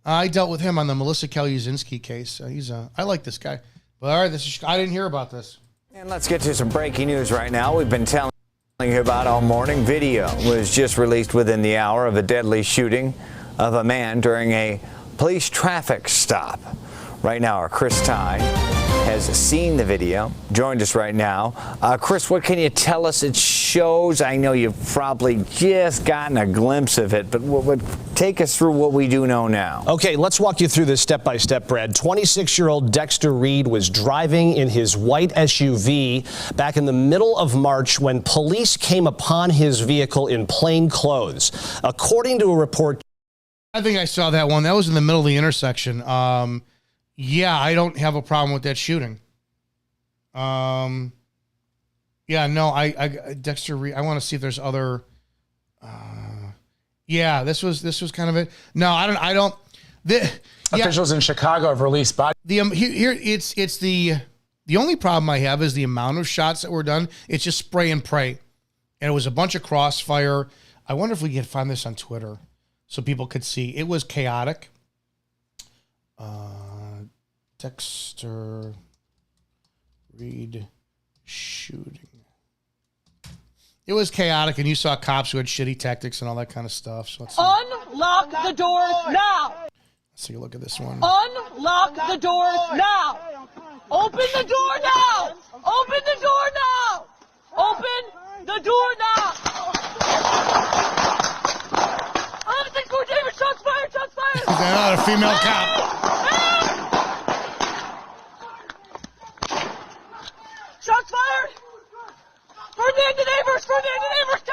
I dealt with him on the Melissa Kelly-Uzinski case. I like this guy. But all right, I didn't hear about this. And let's get to some breaking news right now. We've been telling you about all morning. Video was just released within the hour of a deadly shooting of a man during a police traffic stop. Right now, our Chris Ty has seen the video, joined us right now. Chris, what can you tell us it shows? I know you've probably just gotten a glimpse of it, but take us through what we do know now. Okay, let's walk you through this step by step, Brad. 26-year-old Dexter Reed was driving in his white SUV back in the middle of March when police came upon his vehicle in plain clothes. According to a report, I think I saw that one. That was in the middle of the intersection. Yeah, I don't have a problem with that shooting. Yeah, no, Dexter Reed, I want to see if there's other. Yeah, this was kind of it. No, I don't. Officials in Chicago have released body. It's the only problem I have is the amount of shots that were done. It's just spray and pray, and it was a bunch of crossfire. I wonder if we could find this on Twitter so people could see. It was chaotic. Dexter Reed shooting. It was chaotic, and you saw cops who had shitty tactics and all that kind of stuff. So unlock the doors now. Let's take a look at this one. Unlock the doors now. Open the door now! Open the door now! Open the door now! Officer Court Davis, shots fired! Shots fired! Is that not a female cop? Shots fired! Ferdinand neighbors! 10-1! 10-1!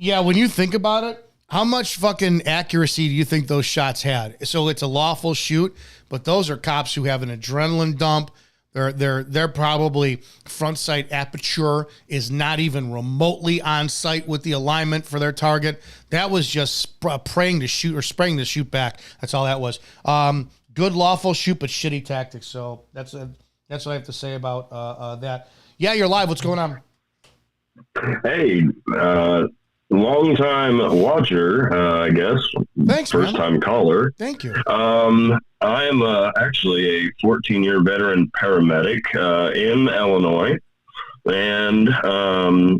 Yeah, when you think about it, how much fucking accuracy do you think those shots had? So it's a lawful shoot, but those are cops who have an adrenaline dump. They're probably front sight aperture is not even remotely on site with the alignment for their target. That was just praying to shoot or spraying to shoot back. That's all that was. Good lawful shoot, but shitty tactics. So that's what I have to say about that. Yeah, you're live. What's going on? Hey, long time watcher, I guess. Thanks, First time caller. Thank you. I am actually a 14-year veteran paramedic in Illinois. And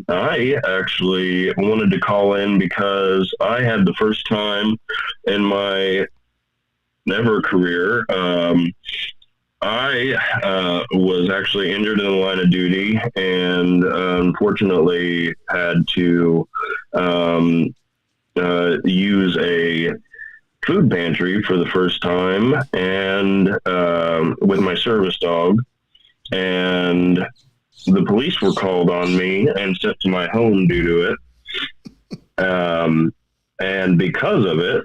I actually wanted to call in because I had the first time in my ever career. I was actually injured in the line of duty and unfortunately had to use a food pantry for the first time and with my service dog. And the police were called on me and sent to my home due to it. And because of it,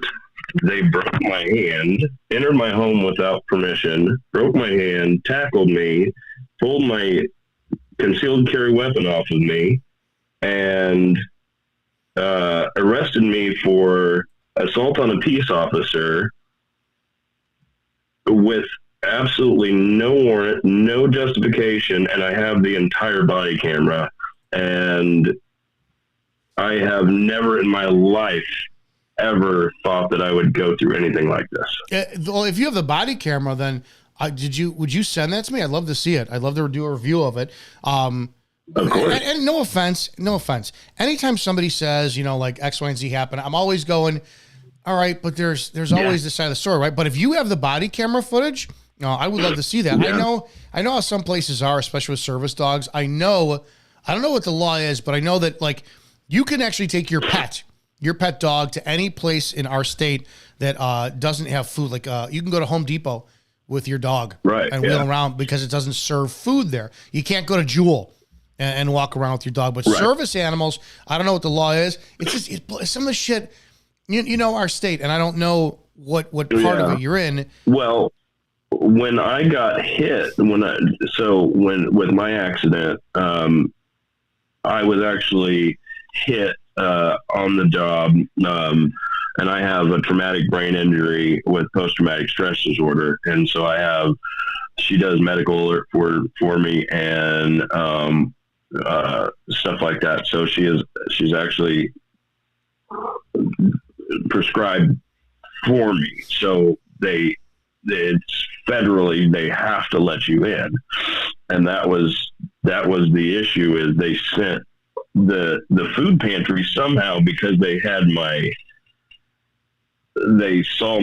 they broke my hand, entered my home without permission, broke my hand, tackled me, pulled my concealed carry weapon off of me, and arrested me for assault on a peace officer with absolutely no warrant, no justification, and I have the entire body camera. And I have never in my life ever thought that I would go through anything like this. Well, if you have the body camera, then would you send that to me? I'd love to see it. I'd love to do a review of it. Of course. And no offense. Anytime somebody says, like X, Y, and Z happened, I'm always going, all right, but there's always this side of the story, right? But if you have the body camera footage, I would love to see that. Yeah. I know how some places are, especially with service dogs. I don't know what the law is, but I know that like you can actually take your pet dog to any place in our state that doesn't have food. Like you can go to Home Depot with your dog and wheel around because it doesn't serve food there. You can't go to Jewel and walk around with your dog. But service animals, I don't know what the law is. It's just some of the shit, you know our state, and I don't know what part of it you're in. Well, when I got hit, with my accident, I was actually hit on the job, and I have a traumatic brain injury with post-traumatic stress disorder, and so she does medical alert for me and stuff like that. So she's actually prescribed for me. So it's federally, they have to let you in, and that was the issue. Is they sent the food pantry somehow because they saw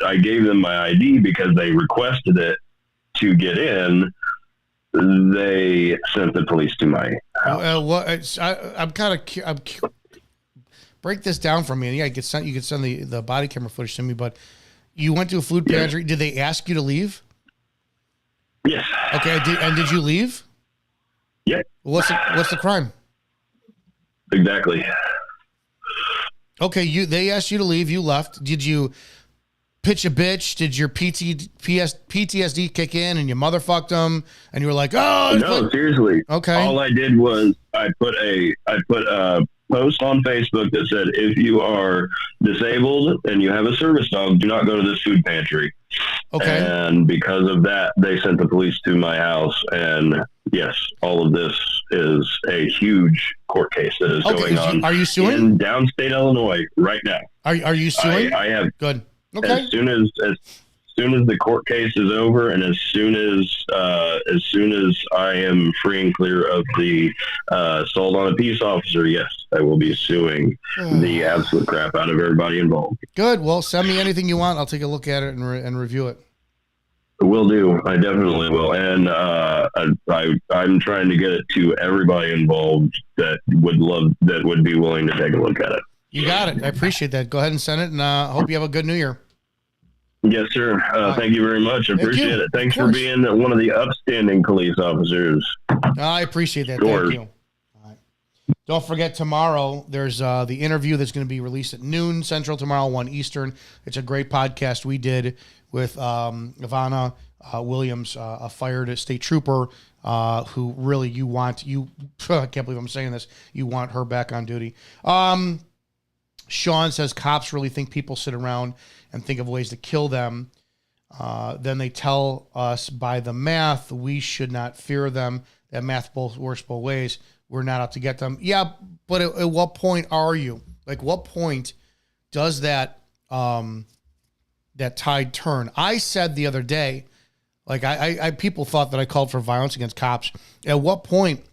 I gave them my ID because they requested it to get in. They sent the police to my house. I'm break this down for me. And yeah, you could send the body camera footage to me, but you went to a food pantry. Did they ask you to leave? Yes. Okay. Did you leave? Yeah. What's the crime? Exactly. Okay, they asked you to leave. You left. Did you pitch a bitch? Did your PTSD kick in and you motherfucked them? And you were like, oh no, seriously. Okay. All I did was I put a post on Facebook that said, if you are disabled and you have a service dog, do not go to this food pantry. Okay. And because of that, they sent the police to my house. And yes, all of this is a huge court case that is going on. Are you suing? In downstate Illinois right now. Are you suing? I have. Good. Okay. As soon soon as the court case is over, and as soon as I am free and clear of the assault on a peace officer, yes, I will be suing the absolute crap out of everybody involved. Good. Well, send me anything you want. I'll take a look at it and review it. Will do. I definitely will. And I'm trying to get it to everybody involved that would be willing to take a look at it. You got it. I appreciate that. Go ahead and send it, and I hope you have a good New Year. Yes, sir. Thank you very much. I appreciate it. Thanks for being one of the upstanding police officers. I appreciate that. Sure. Thank you. All right. Don't forget, tomorrow there's the interview that's going to be released at noon Central tomorrow, 1 Eastern. It's a great podcast we did with Ivana Williams, a fired state trooper who really I can't believe I'm saying this, you want her back on duty. Sean says cops really think people sit around and think of ways to kill them. Then they tell us by the math we should not fear them. That math works both ways. We're not out to get them. Yeah, but at what point are you? Like, what point does that that tide turn? I said the other day, like I people thought that I called for violence against cops. At what point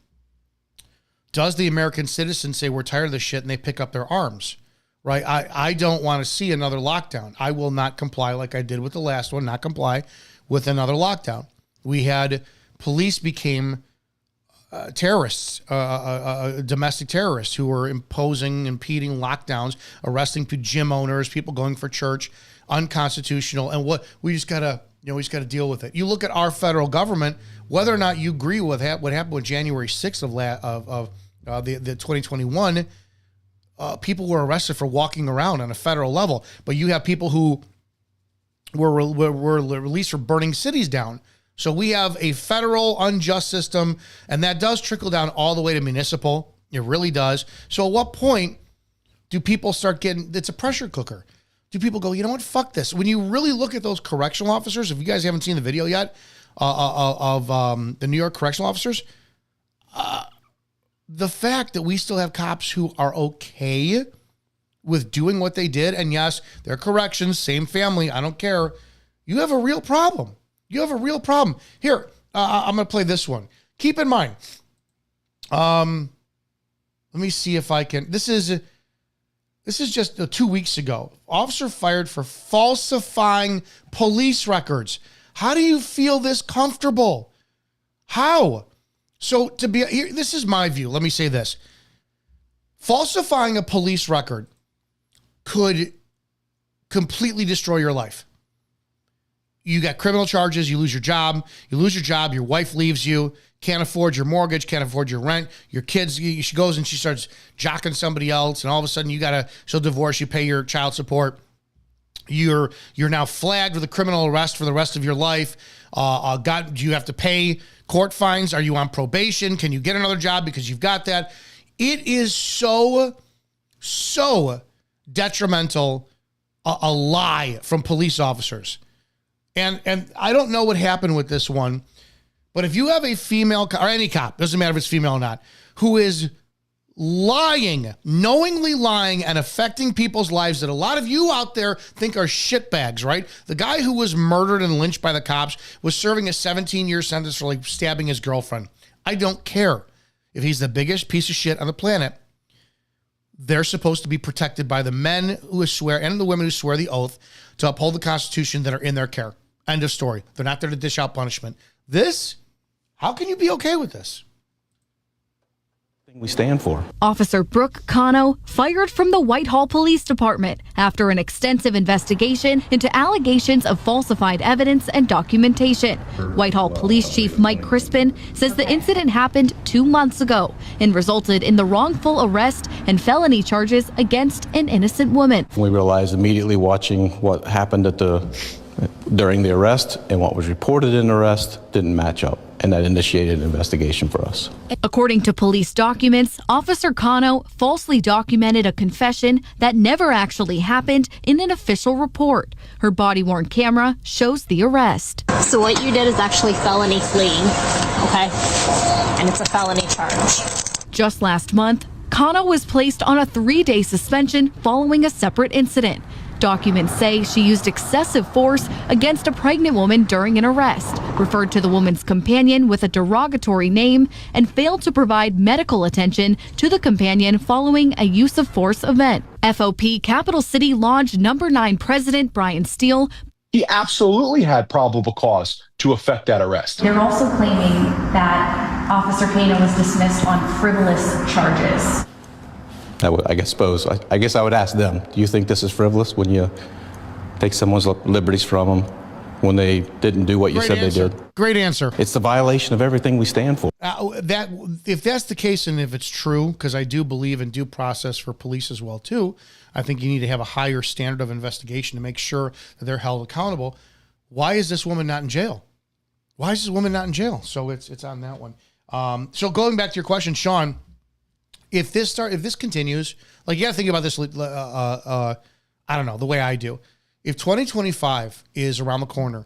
does the American citizen say we're tired of this shit and they pick up their arms? Right? I don't want to see another lockdown. I will not comply like I did with the last one, not comply with another lockdown. We had police became terrorists, domestic terrorists who were impeding lockdowns, arresting gym owners, people going for church, unconstitutional. And what we just gotta deal with it. You look at our federal government, whether or not you agree with what happened with January 6th of the 2021. People were arrested for walking around on a federal level, but you have people who were released for burning cities down. So we have a federal unjust system, and that does trickle down all the way to municipal. It really does. So at what point do people start getting, it's a pressure cooker. Do people go, you know what, fuck this? When you really look at those correctional officers, if you guys haven't seen the video yet of the New York correctional officers, the fact that we still have cops who are okay with doing what they did, and yes, they're corrections, same family, I don't care. You have a real problem. You have a real problem. Here, I'm going to play this one. Keep in mind, let me see if I can, this is just 2 weeks ago. Officer fired for falsifying police records. How do you feel this comfortable? How? So here, this is my view. Let me say this. Falsifying a police record could completely destroy your life. You got criminal charges, you lose your job, your wife leaves you, can't afford your mortgage, can't afford your rent, your kids, she goes and she starts jocking somebody else, and all of a sudden she'll divorce you, pay your child support. You're now flagged with a criminal arrest for the rest of your life. Do you have to pay court fines? Are you on probation? Can you get another job because you've got that? It is so detrimental, a lie from police officers. And I don't know what happened with this one, but if you have a female, or any cop, doesn't matter if it's female or not, who is knowingly lying and affecting people's lives that a lot of you out there think are shitbags, right? The guy who was murdered and lynched by the cops was serving a 17-year sentence for stabbing his girlfriend. I don't care if he's the biggest piece of shit on the planet. They're supposed to be protected by the men who swear and the women who swear the oath to uphold the Constitution that are in their care. End of story. They're not there to dish out punishment. How can you be okay with this? We stand for. Officer Brooke Cano fired from the Whitehall Police Department after an extensive investigation into allegations of falsified evidence and documentation. Whitehall Police Chief Mike Crispin says the incident happened 2 months ago and resulted in the wrongful arrest and felony charges against an innocent woman. We realized immediately watching what happened during the arrest and what was reported in the arrest didn't match up, and that initiated an investigation for us. According to police documents, Officer Cano falsely documented a confession that never actually happened in an official report. Her body-worn camera shows the arrest. So what you did is actually felony fleeing, okay? And it's a felony charge. Just last month, Cano was placed on a 3-day suspension following a separate incident. Documents say she used excessive force against a pregnant woman during an arrest, referred to the woman's companion with a derogatory name, and failed to provide medical attention to the companion following a use of force event. FOP Capital City Lodge number 9 President Brian Steele. He absolutely had probable cause to effect that arrest. They're also claiming that Officer Kano was dismissed on frivolous charges. I guess I would ask them, do you think this is frivolous when you take someone's liberties from them when they didn't do what you said they did? Great answer. It's the violation of everything we stand for. If that's the case, and if it's true, because I do believe in due process for police as well too, I think you need to have a higher standard of investigation to make sure that they're held accountable. Why is this woman not in jail? Why is this woman not in jail? So it's on that one. So going back to your question, Sean, if this continues, like, you got to think about this. I don't know, the way I do. If 2025 is around the corner,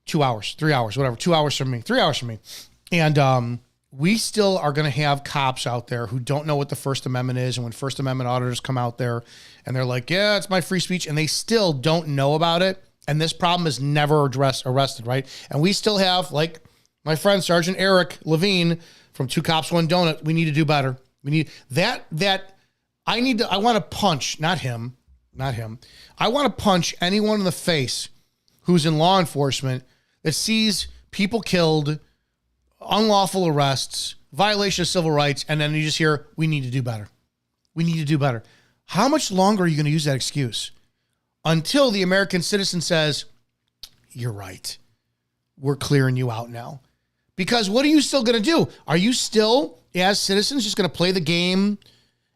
2 hours, 3 hours, whatever, 2 hours from me, 3 hours from me, and we still are going to have cops out there who don't know what the First Amendment is, and when First Amendment auditors come out there and they're like, yeah, it's my free speech, and they still don't know about it, and this problem is never arrested, right? And we still have, like my friend Sergeant Eric Levine from Two Cops, One Donut, we need to do better. We need that I want to punch, not him. I want to punch anyone in the face who's in law enforcement that sees people killed, unlawful arrests, violation of civil rights, and then you just hear, we need to do better. We need to do better. How much longer are you going to use that excuse? Until the American citizen says, you're right. We're clearing you out now. Because what are you still going to do? Are you still, as citizens, just going to play the game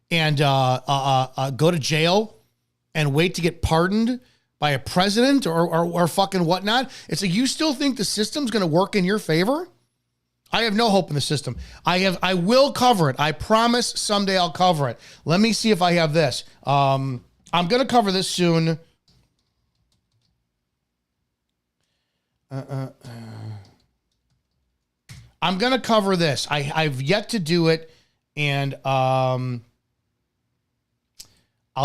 and go to jail and wait to get pardoned by a president or fucking whatnot? It's like, you still think the system's going to work in your favor? I have no hope in the system. I will cover it. I promise someday I'll cover it. Let me see if I have this. I'm going to cover this soon. I'm going to cover this. I've yet to do it, and I'll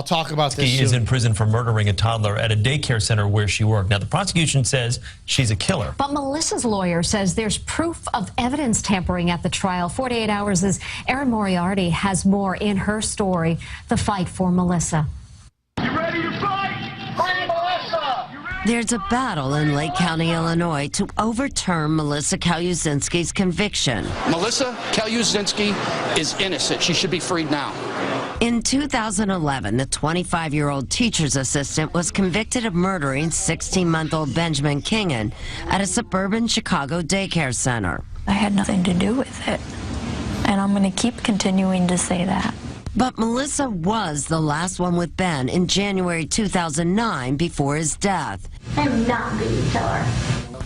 talk about this. He is in prison for murdering a toddler at a daycare center where she worked. Now, the prosecution says she's a killer. But Melissa's lawyer says there's proof of evidence tampering at the trial. 48 Hours' Erin Moriarty has more in her story, The Fight for Melissa. You ready to fight? Free Melissa! There's a battle in Lake County, Illinois, to overturn Melissa Kaluzinski's conviction. Melissa Kaluzinski is innocent. She should be freed now. In 2011, the 25-year-old teacher's assistant was convicted of murdering 16-month-old Benjamin Kingen at a suburban Chicago daycare center. I had nothing to do with it, and I'm going to keep continuing to say that. But Melissa was the last one with Ben in January 2009 before his death. I'm not the killer.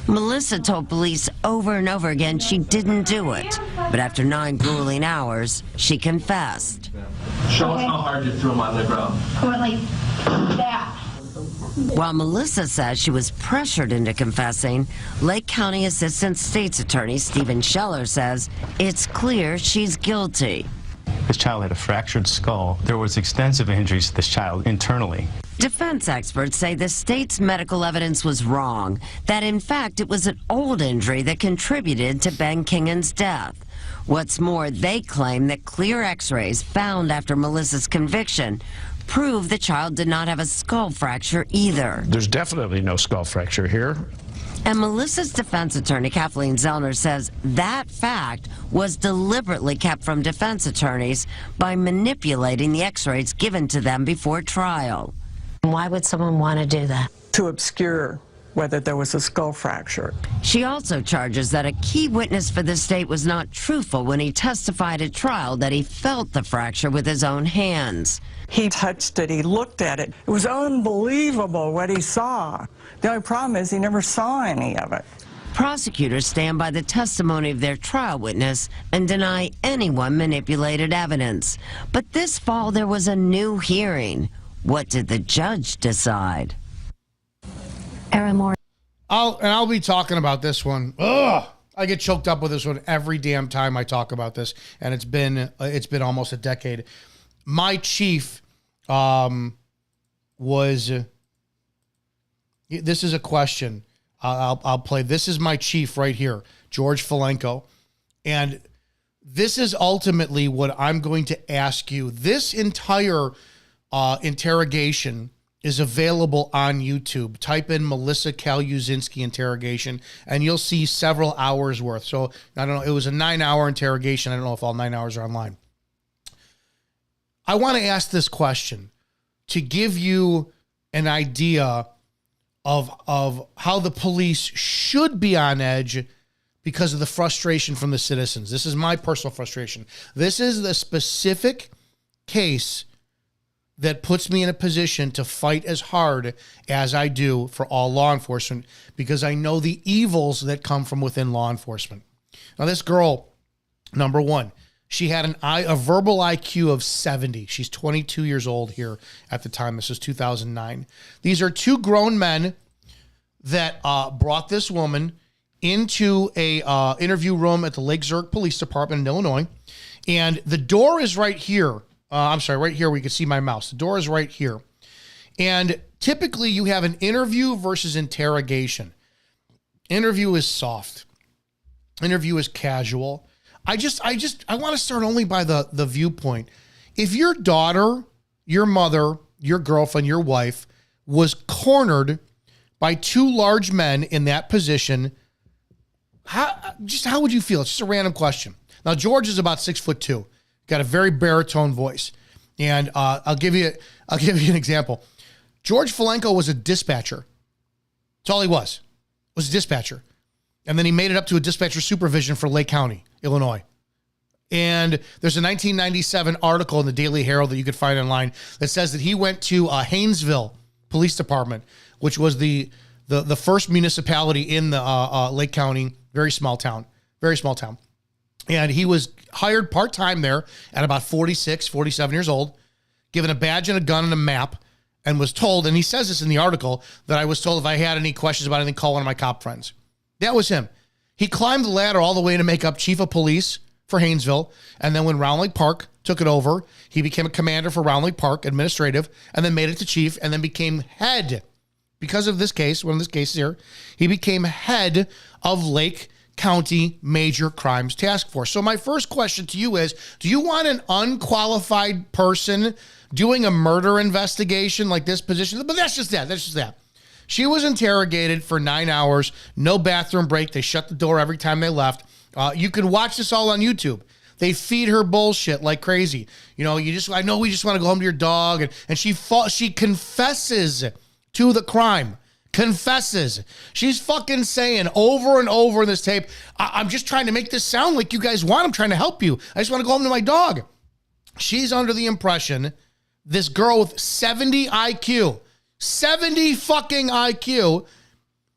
Melissa told police over and over again she didn't do it. But after 9 grueling hours, she confessed. Show us how hard you threw my liver out. I went like that. While Melissa says she was pressured into confessing, Lake County Assistant State's Attorney Stephen Scheller says it's clear she's guilty. This child had a fractured skull. There was extensive injuries to this child internally. Defense experts say the state's medical evidence was wrong, that in fact it was an old injury that contributed to Ben Kingen's death. What's more, they claim that clear x-rays found after Melissa's conviction prove the child did not have a skull fracture either. There's definitely no skull fracture here. And Melissa's defense attorney, Kathleen Zellner, says that fact was deliberately kept from defense attorneys by manipulating the x-rays given to them before trial. Why would someone want to do that? To obscure whether there was a skull fracture. She also charges that a key witness for the state was not truthful when he testified at trial that he felt the fracture with his own hands. He touched it, he looked at it. It was unbelievable what he saw. The only problem is he never saw any of it. Prosecutors stand by the testimony of their trial witness and deny anyone manipulated evidence. But this fall there was a new hearing. What did the judge decide? Erin Moore. I'll be talking about this one. Ugh, I get choked up with this one every damn time I talk about this, and it's been almost a decade. My chief, was, this is a question. I'll play. This is my chief right here, George Falenko. And this is ultimately what I'm going to ask you. This entire interrogation is available on YouTube. Type in Melissa Kaluzinski interrogation, and you'll see several hours worth. So, I don't know, it was a 9-hour interrogation. I don't know if all 9 hours are online. I want to ask this question to give you an idea of how the police should be on edge because of the frustration from the citizens. This is my personal frustration. This is the specific case that puts me in a position to fight as hard as I do for all law enforcement because I know the evils that come from within law enforcement. Now, this girl, number one, she had a verbal IQ of 70. She's 22 years old here at the time. This is 2009. These are two grown men that brought this woman into a interview room at the Lake Zurich Police Department in Illinois. And the door is right here. Right here where you can see my mouse. The door is right here. And typically you have an interview versus interrogation. Interview is soft. Interview is casual. I want to start only by the viewpoint. If your daughter, your mother, your girlfriend, your wife was cornered by two large men in that position, how would you feel? It's just a random question. Now, George is about 6'2", got a very baritone voice. And I'll give you an example. George Falenko was a dispatcher. That's all he was a dispatcher. And then he made it up to a dispatcher supervision for Lake County, Illinois. And there's a 1997 article in the Daily Herald that you could find online that says that he went to Haynesville Police Department, which was the first municipality in the Lake County, very small town. And he was hired part-time there at about 46, 47 years old, given a badge and a gun and a map, and was told, and he says this in the article, that I was told if I had any questions about anything, call one of my cop friends. That was him. He climbed the ladder all the way to make up chief of police for Haynesville, and then when Round Lake Park took it over, he became a commander for Round Lake Park, administrative, and then made it to chief, and then became head. Because of this case, one of these cases here, he became head of Lake County Major Crimes Task Force. So my first question to you is, do you want an unqualified person doing a murder investigation like this position? But that's just that. She was interrogated for 9 hours, no bathroom break. They shut the door every time they left. You can watch this all on YouTube. They feed her bullshit like crazy. You know, I know we just want to go home to your dog. And she confesses to the crime. Confesses. She's fucking saying over and over in this tape, I'm just trying to make this sound like you guys want. I'm trying to help you. I just want to go home to my dog. She's under the impression, this girl with 70 IQ, 70 fucking IQ,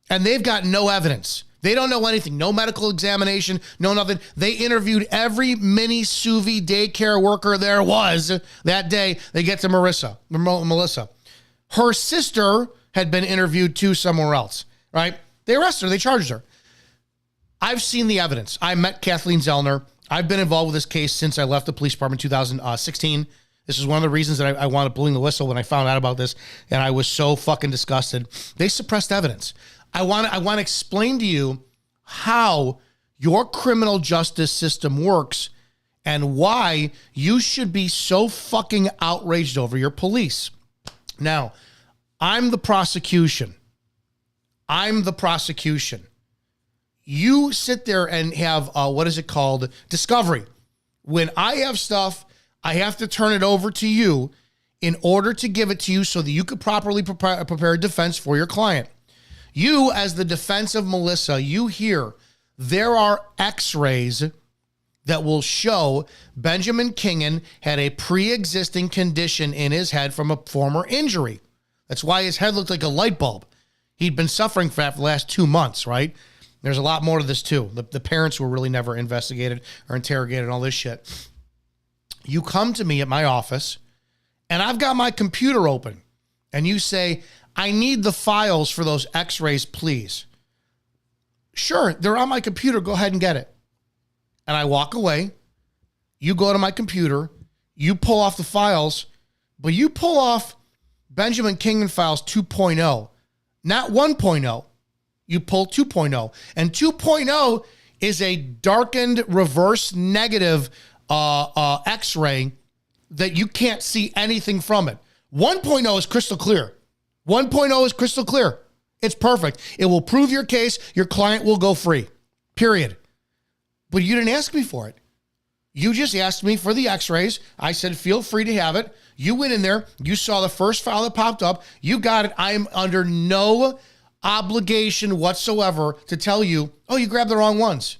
and they've got no evidence. They don't know anything. No medical examination, no nothing. They interviewed every mini sous vide daycare worker there was that day. They get to Melissa. Her sister had been interviewed too somewhere else, right? They arrested her. They charged her. I've seen the evidence. I met Kathleen Zellner. I've been involved with this case since I left the police department in 2016. This is one of the reasons that I wanted blowing the whistle when I found out about this, and I was so fucking disgusted. They suppressed evidence. I want to explain to you how your criminal justice system works and why you should be so fucking outraged over your police. Now, I'm the prosecution. You sit there and have, what is it called? Discovery. When I have stuff, I have to turn it over to you in order to give it to you so that you could properly prepare a defense for your client. You, as the defense of Melissa, you hear there are x-rays that will show Benjamin Kingen had a pre-existing condition in his head from a former injury. That's why his head looked like a light bulb. He'd been suffering for that for the last 2 months, right? There's a lot more to this, too. The parents were really never investigated or interrogated and all this shit. You come to me at my office, and I've got my computer open, and you say, I need the files for those x-rays, please. Sure, they're on my computer. Go ahead and get it. And I walk away. You go to my computer. You pull off the files, but you pull off Benjamin Kingman files 2.0, not 1.0. You pull 2.0. And 2.0 is a darkened reverse negative X-ray that you can't see anything from it. 1.0 is crystal clear. 1.0 is crystal clear. It's perfect. It will prove your case. Your client will go free. Period. But you didn't ask me for it. You just asked me for the X-rays. I said, feel free to have it. You went in there. You saw the first file that popped up. You got it. I am under no obligation whatsoever to tell you, oh, you grabbed the wrong ones.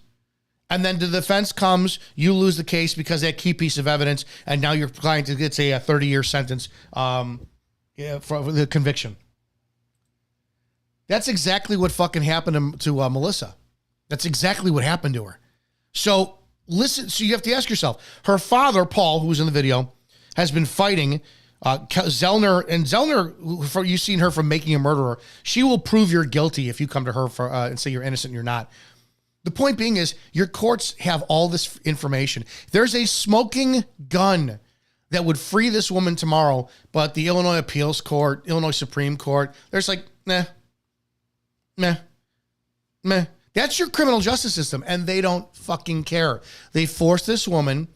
And then the defense comes, you lose the case because that key piece of evidence, and now your client gets a 30-year sentence for the conviction. That's exactly what fucking happened to Melissa. That's exactly what happened to her. So listen, so you have to ask yourself, her father, Paul, who was in the video, has been fighting Zellner, and Zellner, you've seen her from Making a Murderer. She will prove you're guilty if you come to her for and say you're innocent and you're not. The point being is your courts have all this information. There's a smoking gun that would free this woman tomorrow, but the Illinois Appeals Court, Illinois Supreme Court, there's like, meh. That's your criminal justice system, and they don't fucking care. They forced this woman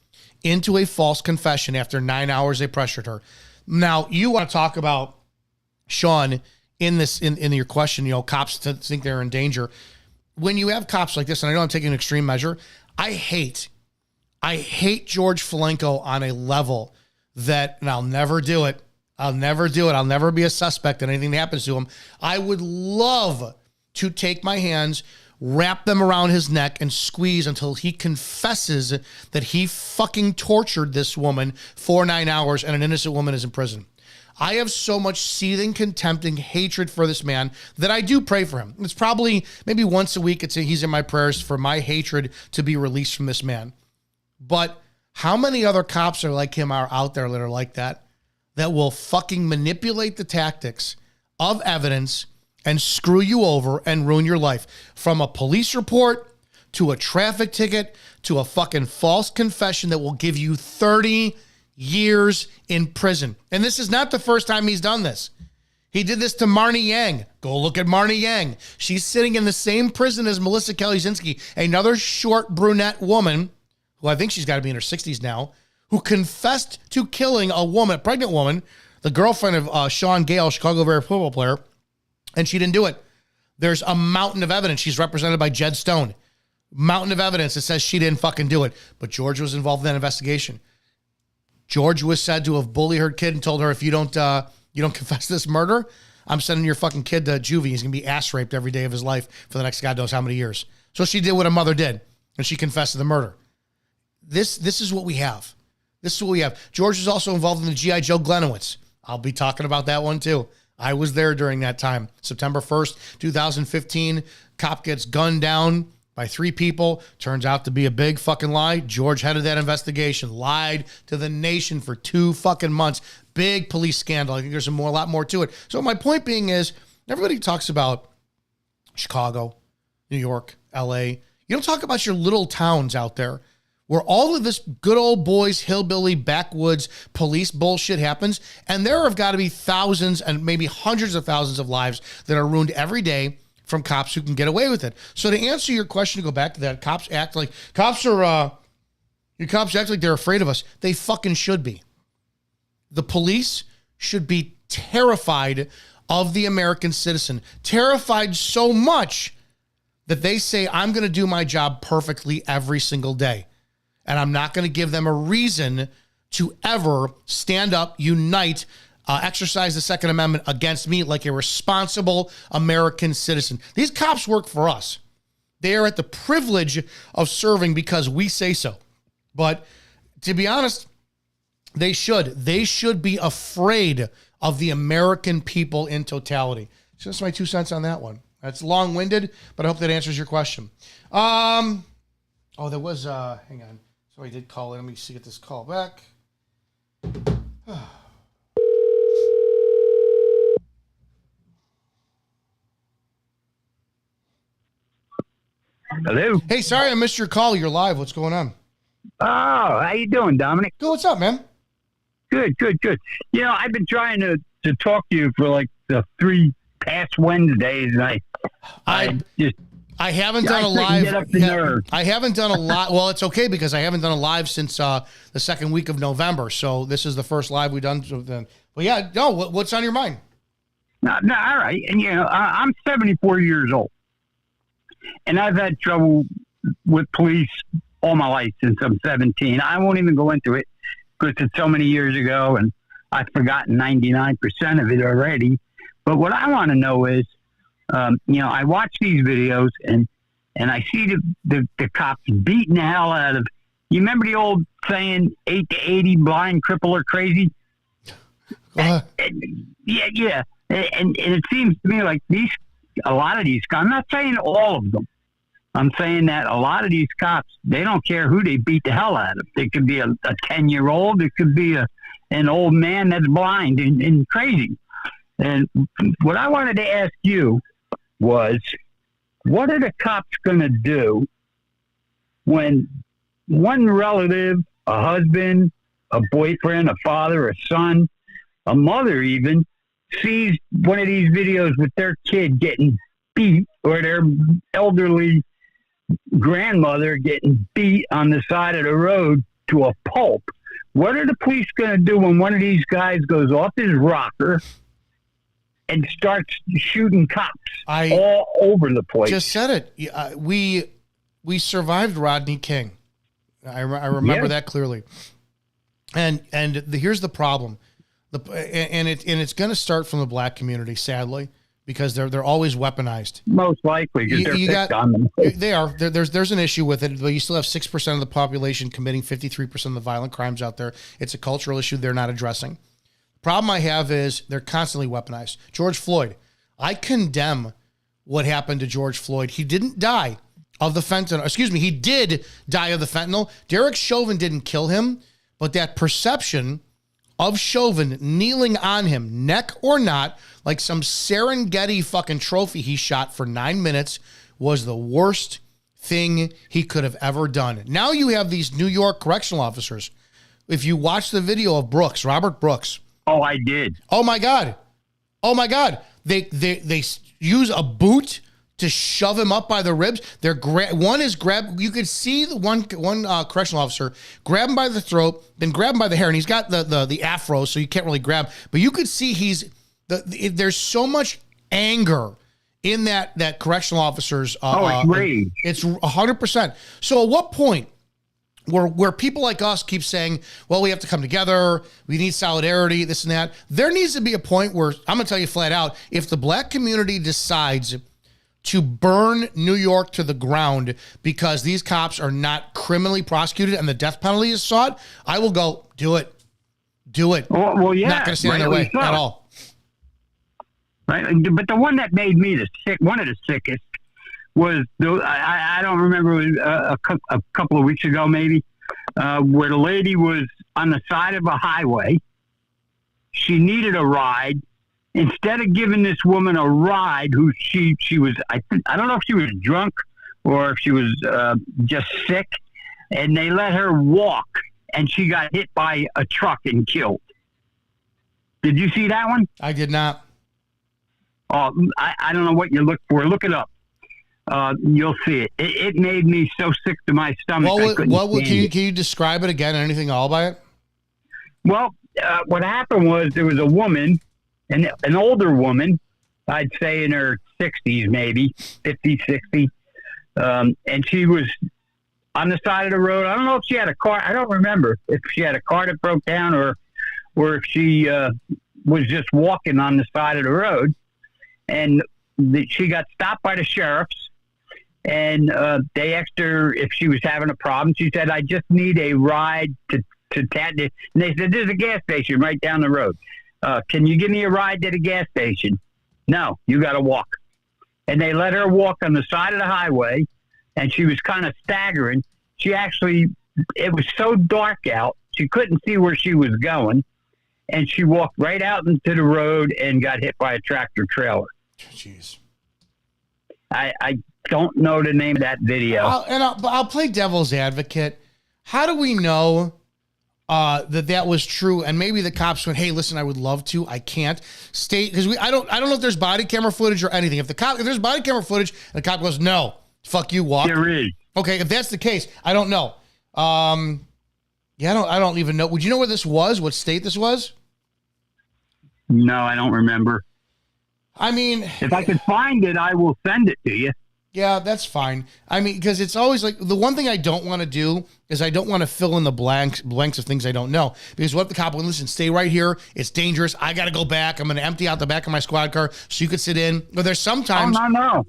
into a false confession. After 9 hours, they pressured her. Now, you want to talk about, Sean, in your question, cops think they're in danger. When you have cops like this, and I know I'm taking an extreme measure, I hate George Filenko on a level that, and I'll never do it. I'll never be a suspect in anything that happens to him. I would love to take my hands, wrap them around his neck, and squeeze until he confesses that he fucking tortured this woman for 9 hours and an innocent woman is in prison. I have so much seething, contempting hatred for this man that I do pray for him. It's probably maybe once a week he's in my prayers for my hatred to be released from this man. But how many other cops are like him are out there that are like that will fucking manipulate the tactics of evidence and screw you over and ruin your life? From a police report to a traffic ticket to a fucking false confession that will give you 30 years in prison. And this is not the first time he's done this. He did this to Marnie Yang. Go look at Marnie Yang. She's sitting in the same prison as Melissa Kelly-Zinsky, another short brunette woman, who I think she's got to be in her 60s now, who confessed to killing a pregnant woman, the girlfriend of Sean Gale, Chicago Bears football player, and she didn't do it. There's a mountain of evidence. She's represented by Jed Stone. Mountain of evidence that says she didn't fucking do it. But George was involved in that investigation. George was said to have bullied her kid and told her, if you don't confess this murder, I'm sending your fucking kid to juvie. He's going to be ass raped every day of his life for the next God knows how many years. So she did what a mother did, and she confessed to the murder. This is what we have. This is what we have. George was also involved in the G.I. Joe Glenowitz. I'll be talking about that one too. I was there during that time. September 1st, 2015, cop gets gunned down by 3 people. Turns out to be a big fucking lie. George headed that investigation, lied to the nation for 2 fucking months. Big police scandal. I think there's a lot more to it. So my point being is, everybody talks about Chicago, New York, LA. You don't talk about your little towns out there where all of this good old boys, hillbilly, backwoods police bullshit happens. And there have got to be thousands and maybe hundreds of thousands of lives that are ruined every day from cops who can get away with it. So to answer your question, to go back to that, cops act like they're afraid of us. They fucking should be. The police should be terrified of the American citizen, terrified so much that they say, I'm going to do my job perfectly every single day. And I'm not going to give them a reason to ever stand up, unite, exercise the Second Amendment against me like a responsible American citizen. These cops work for us. They are at the privilege of serving because we say so. But to be honest, they should be afraid of the American people in totality. So that's my 2 cents on that one. That's long-winded, but I hope that answers your question. There was, hang on. So I did call in. Let me see, get this call back. Hello. Hey, sorry I missed your call. You're live. What's going on? Oh, how you doing, Dominic? Good. What's up, man? Good. You know, I've been trying to to talk to you for like the 3 past Wednesdays, and I haven't done a live. I haven't done a lot. Well, it's okay because I haven't done a live since the second week of November. So this is the first live we've done. But yeah, no. What's on your mind? No, all right. And I'm 74 years old, and I've had trouble with police all my life since I'm 17. I won't even go into it because it's so many years ago, and I've forgotten 99% of it already. But what I want to know is, I watch these videos and I see the cops beating the hell out of. You remember the old saying, 8 to 80, blind, cripple, or crazy? Yeah. And it seems to me like a lot of these cops, I'm not saying all of them. I'm saying that a lot of these cops, they don't care who they beat the hell out of. It could be a 10-year-old. It could be an old man that's blind and crazy. And what I wanted to ask you was, what are the cops going to do when one relative, a husband, a boyfriend, a father, a son, a mother even, sees one of these videos with their kid getting beat or their elderly grandmother getting beat on the side of the road to a pulp? What are the police going to do when one of these guys goes off his rocker and starts shooting cops all over the place? Just said it. We survived Rodney King. I remember that clearly. And here's the problem. It's going to start from the black community, sadly, because they're always weaponized. Most likely, because they're picked on them. They are. There's an issue with it, but you still have 6% of the population committing 53% of the violent crimes out there. It's a cultural issue they're not addressing. Problem I have is they're constantly weaponized. George Floyd. I condemn what happened to George Floyd. He didn't die of the fentanyl. Excuse me, he did die of the fentanyl. Derek Chauvin didn't kill him, but that perception of Chauvin kneeling on him, neck or not, like some Serengeti fucking trophy he shot for 9 minutes, was the worst thing he could have ever done. Now you have these New York correctional officers. If you watch the video of Brooks, Robert Brooks. Oh, I did. Oh my God. They use a boot to shove him up by the ribs. One is grab. You could see the one correctional officer grab him by the throat, then grab him by the hair, and he's got the afro, so you can't really grab. But you could see there's so much anger in that correctional officer's. It's rage. It's 100%. So at what point? Where people like us keep saying, well, we have to come together, we need solidarity, this and that. There needs to be a point where, I'm going to tell you flat out, if the black community decides to burn New York to the ground because these cops are not criminally prosecuted and the death penalty is sought, I will go, do it. Well, yeah. Not going to stand in their way at all. Right, but the one that made me one of the sickest, was I don't remember, a couple of weeks ago maybe, where the lady was on the side of a highway. She needed a ride. Instead of giving this woman a ride, who she was, I don't know if she was drunk or if she was just sick, and they let her walk, and she got hit by a truck and killed. Did you see that one? I did not. Oh, I don't know what you look for. Look it up. You'll see it. It made me so sick to my stomach. Can you describe it again? Anything all by it? Well, what happened was there was a woman, an older woman, I'd say in her 60s, maybe 50, 60. And she was on the side of the road. I don't know if she had a car. I don't remember if she had a car that broke down or if she was just walking on the side of the road. And she got stopped by the sheriffs, and they asked her if she was having a problem. She said, I just need a ride to and they said, there's a gas station right down the road. Can you give me a ride to the gas station? No, you got to walk. And they let her walk on the side of the highway, and she was kind of staggering. It was so dark out, she couldn't see where she was going, and she walked right out into the road and got hit by a tractor trailer. Jeez. I don't know the name of that video. I'll play devil's advocate. How do we know that was true, and maybe the cops went, "Hey, listen, I would love to, I can't stay because I don't know if there's body camera footage or anything. If there's body camera footage, and the cop goes, no, fuck you, walk. There is. Okay, if that's the case, I don't know. I don't even know. Would you know where this was? What state this was? No, I don't remember. I mean, if I can find it, I will send it to you. Yeah, that's fine. I mean, because it's always like the one thing I don't want to do is I don't want to fill in the blanks of things I don't know. Because what if the cop will listen, stay right here. It's dangerous. I got to go back. I'm going to empty out the back of my squad car so you could sit in. But there's sometimes.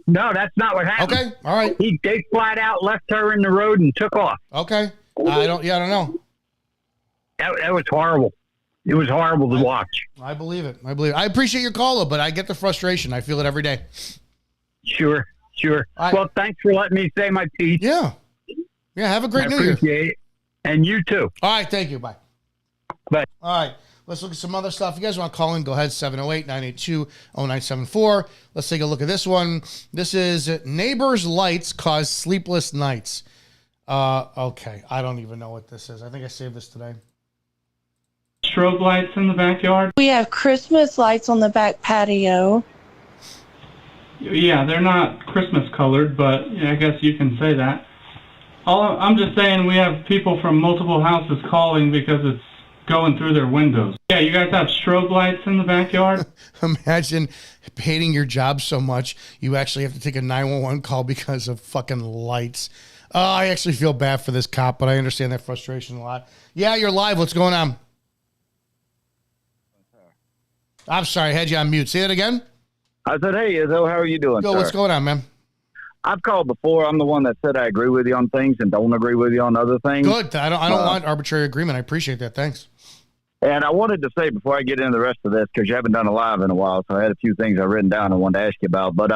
No, that's not what happened. Okay, all right. They flat out left her in the road and took off. Okay, I don't know. That was horrible. It was horrible to watch. I believe it. I appreciate your call, though, but I get the frustration. I feel it every day. Sure. Well, thanks for letting me say my piece. Yeah. Have a great New Year. Appreciate it. And you too. All right. Thank you. Bye. Bye. All right. Let's look at some other stuff. If you guys want to call in, go ahead, 708-982-0974. Let's take a look at this one. This is neighbors' lights cause sleepless nights. Okay. I don't even know what this is. I think I saved this today. Strobe lights in the backyard? We have Christmas lights on the back patio. Yeah, they're not Christmas colored, but yeah, I guess you can say that. I'm just saying we have people from multiple houses calling because it's going through their windows. Yeah, you guys have strobe lights in the backyard? Imagine hating your job so much you actually have to take a 911 call because of fucking lights. I actually feel bad for this cop, but I understand that frustration a lot. Yeah, you're live. What's going on? I'm sorry, I had you on mute. Say it again. I said, hey, Izzo, how are you doing, Yo, sir? what's going on, man? I've called before. I'm the one that said I agree with you on things and don't agree with you on other things. Good. I don't want arbitrary agreement. I appreciate that. Thanks. And I wanted to say before I get into the rest of this, because you haven't done a live in a while, so I had a few things I've written down I wanted to ask you about. But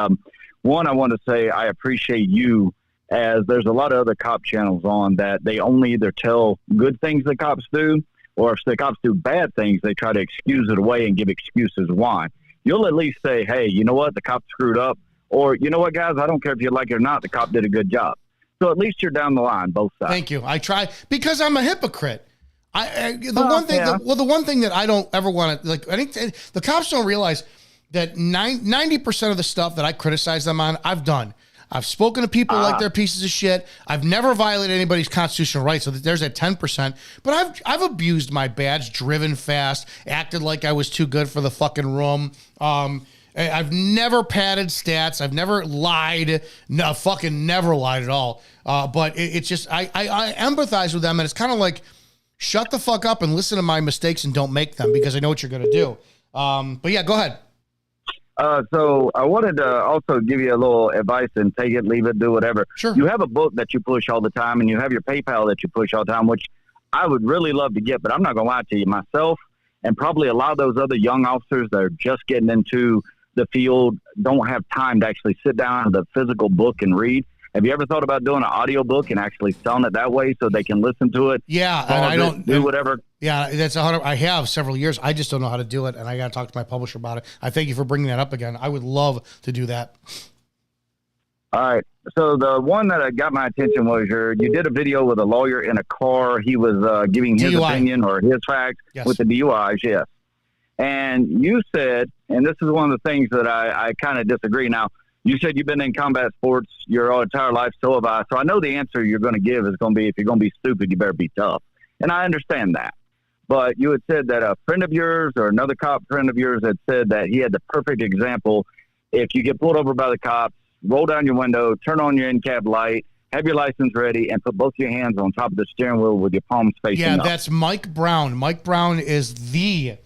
one, I want to say I appreciate you, as there's a lot of other cop channels on that they only either tell good things the cops do, or if the cops do bad things, they try to excuse it away and give excuses why. You'll at least say, hey, you know what? The cop screwed up. Or, you know what, guys? I don't care if you like it or not. The cop did a good job. So at least you're down the line, both sides. Thank you. I try because I'm a hypocrite. The one thing that I don't ever want to, I think the cops don't realize that 90% of the stuff that I criticize them on, I've done. I've spoken to people like they're pieces of shit. I've never violated anybody's constitutional rights, so there's that 10%. But I've abused my badge, driven fast, acted like I was too good for the fucking room. I've never padded stats. I've never lied. No, fucking never lied at all. But it's just I empathize with them, and it's kind of like, shut the fuck up and listen to my mistakes and don't make them because I know what you're going to do. But yeah, go ahead. So I wanted to also give you a little advice and take it, leave it, do whatever. Sure. You have a book that you push all the time, and you have your PayPal that you push all the time, which I would really love to get, but I'm not going to lie to you. Myself and probably a lot of those other young officers that are just getting into the field don't have time to actually sit down with a physical book and read. Have you ever thought about doing an audio book and actually selling it that way so they can listen to it? Yeah, and I don't do whatever. Yeah, that's 100. I have several years. I just don't know how to do it, and I got to talk to my publisher about it. I thank you for bringing that up again. I would love to do that. All right. So the one that got my attention was you did a video with a lawyer in a car. He was giving his DUI. opinion or his facts with the DUIs. Yes. And you said, and this is one of the things that I kind of disagree. Now, you said you've been in combat sports your entire life, so have I. So I know the answer you're going to give is going to be, if you're going to be stupid, you better be tough. And I understand that. But you had said that a friend of yours or another cop friend of yours had said that he had the perfect example. If you get pulled over by the cops, roll down your window, turn on your in-cab light, have your license ready, and put both your hands on top of the steering wheel with your palms facing up. Yeah, that's Mike Brown. Mike Brown is the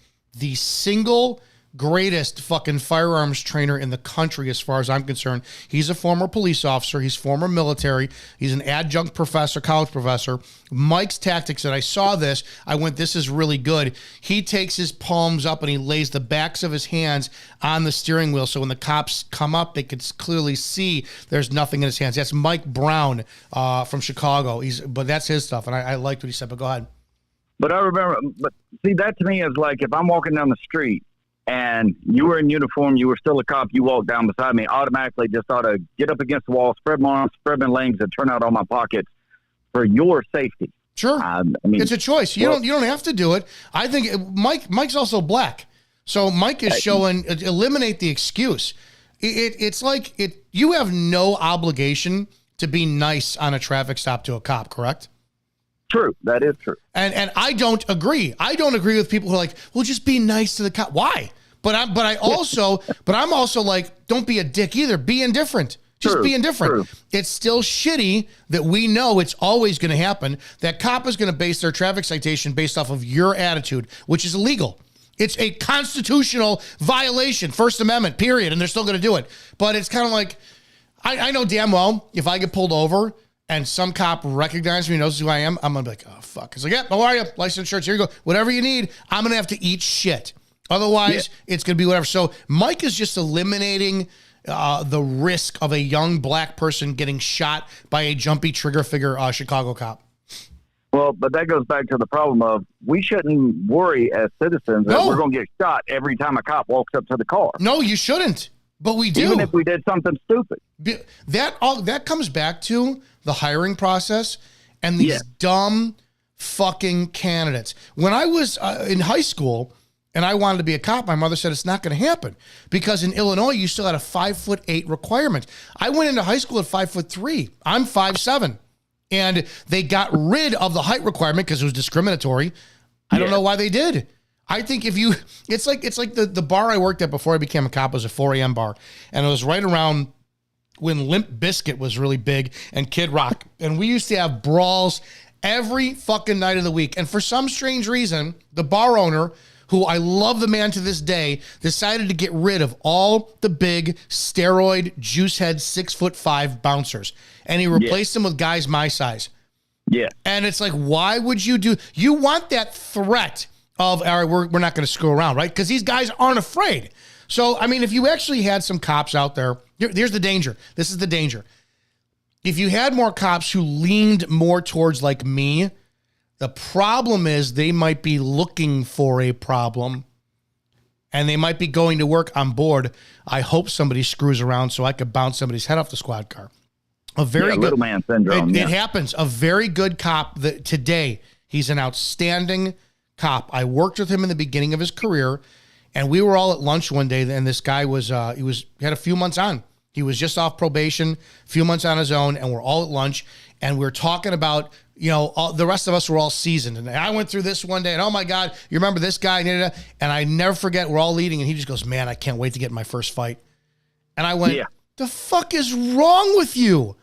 single greatest fucking firearms trainer in the country as far as I'm concerned. He's a former police officer. He's former military. He's an adjunct professor, college professor. Mike's tactics, and I saw this, I went, this is really good. He takes his palms up and he lays the backs of his hands on the steering wheel, so when the cops come up, they could clearly see there's nothing in his hands. That's Mike Brown from Chicago. But that's his stuff, and I liked what he said, but go ahead. But I remember, see, that to me is like if I'm walking down the street and you were in uniform, you were still a cop, you walked down beside me, automatically just ought to get up against the wall, spread my arms, spread my legs, and turn out all my pockets for your safety. Sure. I mean, it's a choice. You don't have to do it. I think Mike's also black. So Mike is showing, eliminate the excuse. It's like you have no obligation to be nice on a traffic stop to a cop, correct? True. That is true. And I don't agree. I don't agree with people who are like, well, just be nice to the cop. Why? But I'm also like, don't be a dick either. Be indifferent. Just be indifferent. True. It's still shitty that we know it's always going to happen. That cop is going to base their traffic citation based off of your attitude, which is illegal. It's a constitutional violation, First Amendment, period, and they're still going to do it. But it's kind of like, I know damn well if I get pulled over and some cop recognizes me, knows who I am, I'm going to be like, oh, fuck. It's like, yeah, how are you? License, insurance, here you go. Whatever you need, I'm going to have to eat shit. Otherwise, it's going to be whatever. So Mike is just eliminating the risk of a young black person getting shot by a jumpy trigger figure Chicago cop. Well, but that goes back to the problem of we shouldn't worry as citizens that we're going to get shot every time a cop walks up to the car. No, you shouldn't. But we do. Even if we did something stupid. That comes back to the hiring process and these dumb fucking candidates. When I was in high school and I wanted to be a cop, my mother said it's not going to happen because in Illinois, you still had a 5'8" requirement. I went into high school at 5'3". I'm 5'7". And they got rid of the height requirement because it was discriminatory. I don't know why they did. I think it's like the bar I worked at before I became a cop was a 4 a.m. bar. And it was right around when Limp Bizkit was really big and Kid Rock. And we used to have brawls every fucking night of the week. And for some strange reason, the bar owner, who I love the man to this day, decided to get rid of all the big steroid juice head 6'5" bouncers. And he replaced them with guys my size. Yeah. And it's like, why would you want that threat of, all right, we're not going to screw around, right? Because these guys aren't afraid. So, I mean, if you actually had some cops out there, here's the danger. This is the danger. If you had more cops who leaned more towards like me, the problem is they might be looking for a problem and they might be going to work on board. I hope somebody screws around so I could bounce somebody's head off the squad car. A very good little man syndrome. It happens. A very good cop today. He's an outstanding cop. I worked with him in the beginning of his career and we were all at lunch one day and this guy he had a few months on. He was just off probation, a few months on his own, and we're all at lunch and we're talking about, the rest of us were all seasoned. And I went through this one day and, oh my God, you remember this guy? And I never forget, we're all eating and he just goes, man, I can't wait to get in my first fight. And I went, the fuck is wrong with you?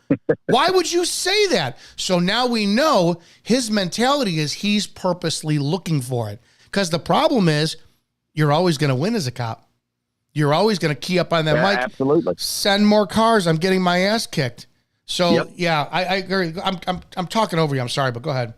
Why would you say that? So now we know his mentality is he's purposely looking for it. Because the problem is you're always going to win as a cop. You're always going to key up on that mic. Absolutely. Send more cars. I'm getting my ass kicked. So, I agree. I'm talking over you. I'm sorry, but go ahead.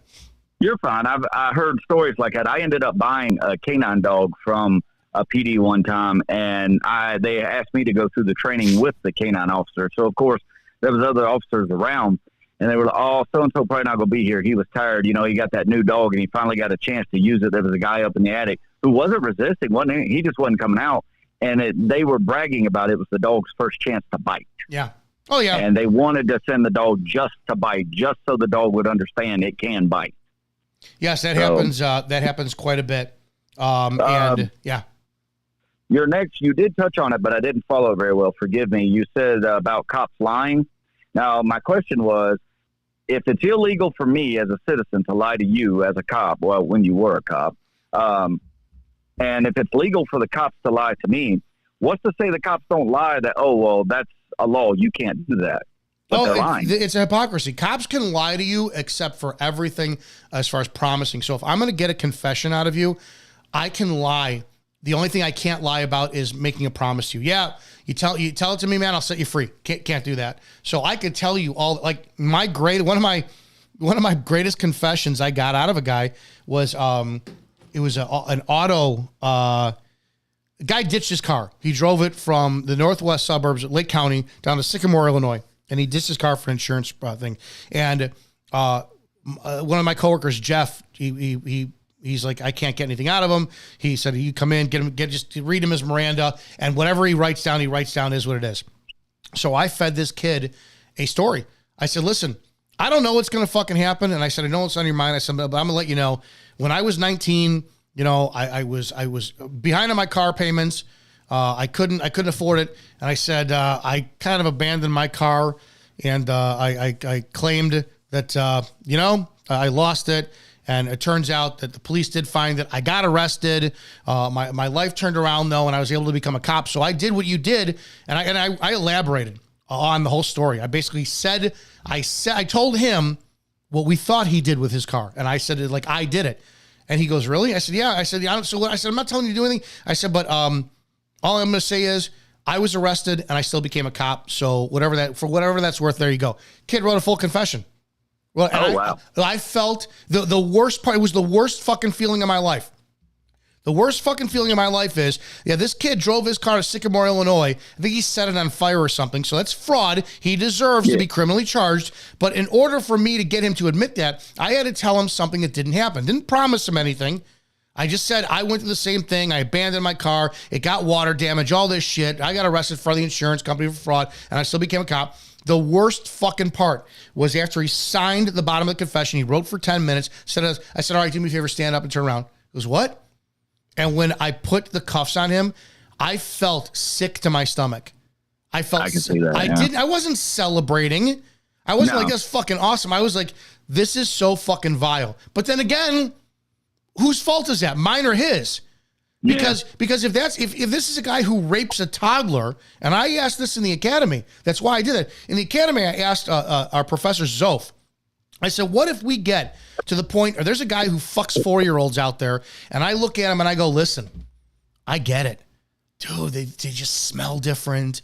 You're fine. I heard stories like that. I ended up buying a canine dog from a PD one time, and they asked me to go through the training with the canine officer. So, of course, there was other officers around, and they were like, oh, so-and-so probably not going to be here. He was tired. He got that new dog, and he finally got a chance to use it. There was a guy up in the attic who wasn't resisting. He just wasn't coming out. And they were bragging about it was the dog's first chance to bite. Yeah. Oh, yeah. And they wanted to send the dog just to bite, just so the dog would understand it can bite. Yes, that happens. That happens quite a bit. Your next, you did touch on it, but I didn't follow very well. Forgive me. You said about cops lying. Now, my question was, if it's illegal for me as a citizen to lie to you as a cop, well, when you were a cop, and if it's legal for the cops to lie to me, what's to say the cops don't lie that, oh, well, that's a law. You can't do that. But they're lying. It's a hypocrisy. Cops can lie to you except for everything as far as promising. So if I'm going to get a confession out of you, I can lie. The only thing I can't lie about is making a promise to you. Yeah, you tell it to me, man, I'll set you free. Can't do that. So I could tell you all, like one of my greatest confessions I got out of a guy was it was an auto. A guy ditched his car. He drove it from the northwest suburbs of Lake County down to Sycamore, Illinois, and he ditched his car for an insurance thing. And one of my coworkers, Jeff, he's like, I can't get anything out of him. He said, you come in, just read him his Miranda, and whatever he writes down is what it is. So I fed this kid a story. I said, listen, I don't know what's going to fucking happen. And I said, I know what's on your mind. I said, but I'm going to let you know. When I was 19, you know, I was behind on my car payments. I couldn't afford it. And I said, I kind of abandoned my car, and I claimed that, you know, I lost it. And it turns out that the police did find it. I got arrested. My life turned around, though, and I was able to become a cop. So I did what you did, and I elaborated on the whole story. I basically said, I told him what we thought he did with his car, and I said it like I did it. And he goes, "Really?" I said, "Yeah." I said, "Yeah." So what? I said, "I'm not telling you to do anything." I said, "But all I'm going to say is I was arrested, and I still became a cop. So whatever that's worth, there you go." Kid wrote a full confession. Well, wow. I felt the worst part. It was the worst fucking feeling of my life. The worst fucking feeling of my life is, this kid drove his car to Sycamore, Illinois. I think he set it on fire or something. So that's fraud. He deserves to be criminally charged. But in order for me to get him to admit that, I had to tell him something that didn't happen. Didn't promise him anything. I just said, I went through the same thing. I abandoned my car. It got water damage, all this shit. I got arrested for the insurance company for fraud, and I still became a cop. The worst fucking part was after he signed the bottom of the confession, he wrote for 10 minutes. I said, all right, do me a favor, stand up and turn around. He goes, what? And when I put the cuffs on him, I felt sick to my stomach. I can see that, I wasn't celebrating. I wasn't like, that's fucking awesome. I was like, this is so fucking vile. But then again, whose fault is that? Mine or his? Because if this is a guy who rapes a toddler, and I asked this in the academy, that's why I did it. In the academy, I asked our professor Zof, I said, what if we get to the point, or there's a guy who fucks 4-year-olds out there, and I look at him and I go, listen, I get it. Dude, they just smell different,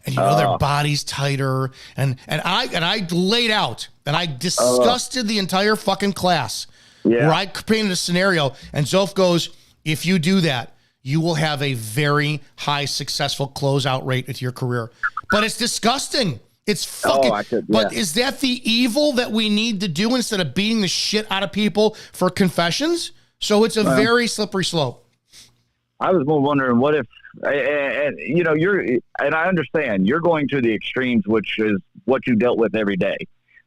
and you know their body's tighter, and I laid out, and I disgusted the entire fucking class, where I painted a scenario, and Zof goes, if you do that, you will have a very high successful closeout rate with your career. But it's disgusting. It's fucking, but is that the evil that we need to do instead of beating the shit out of people for confessions? So it's a very slippery slope. I was more wondering what if, and you know, and I understand you're going to the extremes, which is what you dealt with every day.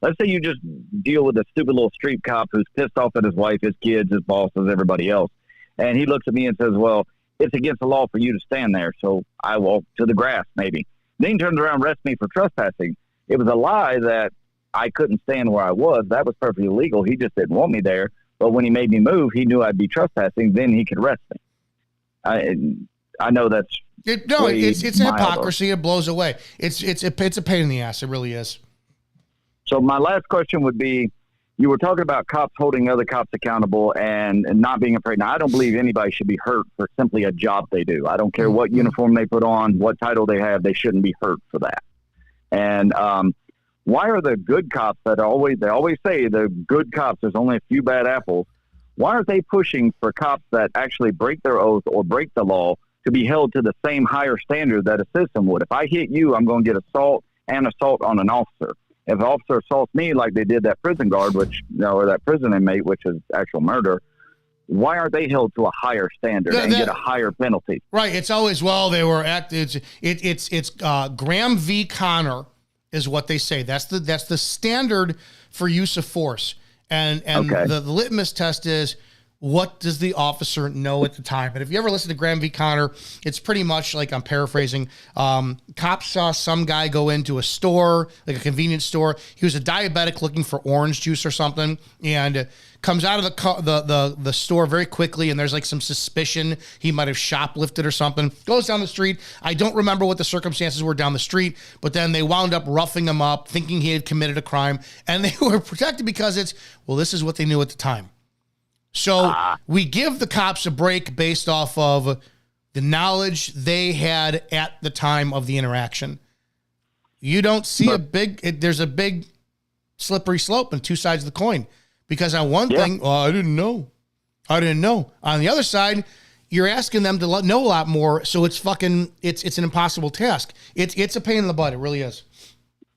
Let's say you just deal with a stupid little street cop who's pissed off at his wife, his kids, his bosses, everybody else. And he looks at me and says, well, it's against the law for you to stand there. So I walk to the grass, maybe. Then he turns around and arrests me for trespassing. It was a lie that I couldn't stand where I was. That was perfectly legal. He just didn't want me there. But when he made me move, he knew I'd be trespassing. Then he could arrest me. I know that's it's hypocrisy. It blows away. It's a pain in the ass. It really is. So my last question would be, you were talking about cops holding other cops accountable and not being afraid. Now, I don't believe anybody should be hurt for simply a job they do. I don't care what uniform they put on, what title they have. They shouldn't be hurt for that. And why are the good cops they always say the good cops, there's only a few bad apples. Why aren't they pushing for cops that actually break their oath or break the law to be held to the same higher standard that a citizen would? If I hit you, I'm going to get assault and assault on an officer. If an officer assaults me like they did that prison guard, or that prison inmate, which is actual murder, why aren't they held to a higher standard and get a higher penalty? Right. It's always, they were it's Graham v. Connor is what they say. That's the standard for use of force. And the litmus test is, what does the officer know at the time? And if you ever listen to Graham v. Connor, it's pretty much like, I'm paraphrasing, cops saw some guy go into a store, like a convenience store. He was a diabetic looking for orange juice or something, and comes out of the store very quickly, and there's like some suspicion he might have shoplifted or something. Goes down the street. I don't remember what the circumstances were down the street, but then they wound up roughing him up, thinking he had committed a crime, and they were protected because this is what they knew at the time. So we give the cops a break based off of the knowledge they had at the time of the interaction. You don't see there's a big slippery slope on two sides of the coin, because on one thing, I didn't know. On the other side, you're asking them to know a lot more. So it's it's an impossible task. It's a pain in the butt. It really is.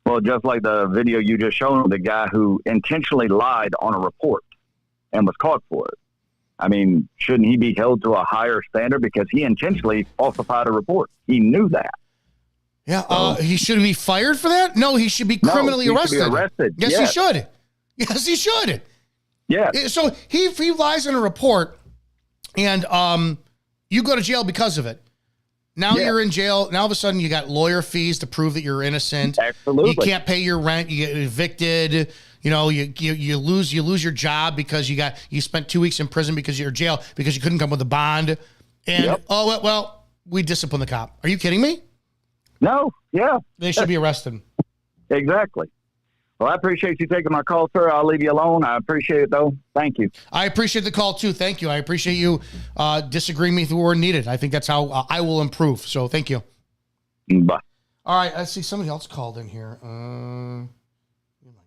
Well, just like the video you just showed, the guy who intentionally lied on a report and was caught for it. I mean, shouldn't he be held to a higher standard because he intentionally falsified a report? He knew that. Yeah, he should be fired for that? No, he should be criminally arrested. Should be arrested. Yes, he should. Yes, he should. Yeah. So he lies in a report, and you go to jail because of it. Now you're in jail. Now all of a sudden you got lawyer fees to prove that you're innocent. Absolutely. You can't pay your rent. You get evicted. You know, you lose your job because you spent 2 weeks in prison because you're in jail because you couldn't come with a bond. And we discipline the cop. Are you kidding me? No. Yeah. They should be arrested. Exactly. Well, I appreciate you taking my call, sir. I'll leave you alone. I appreciate it, though. Thank you. I appreciate the call, too. Thank you. I appreciate you disagreeing with me where needed. I think that's how I will improve. So thank you. Bye. All right. I see somebody else called in here. My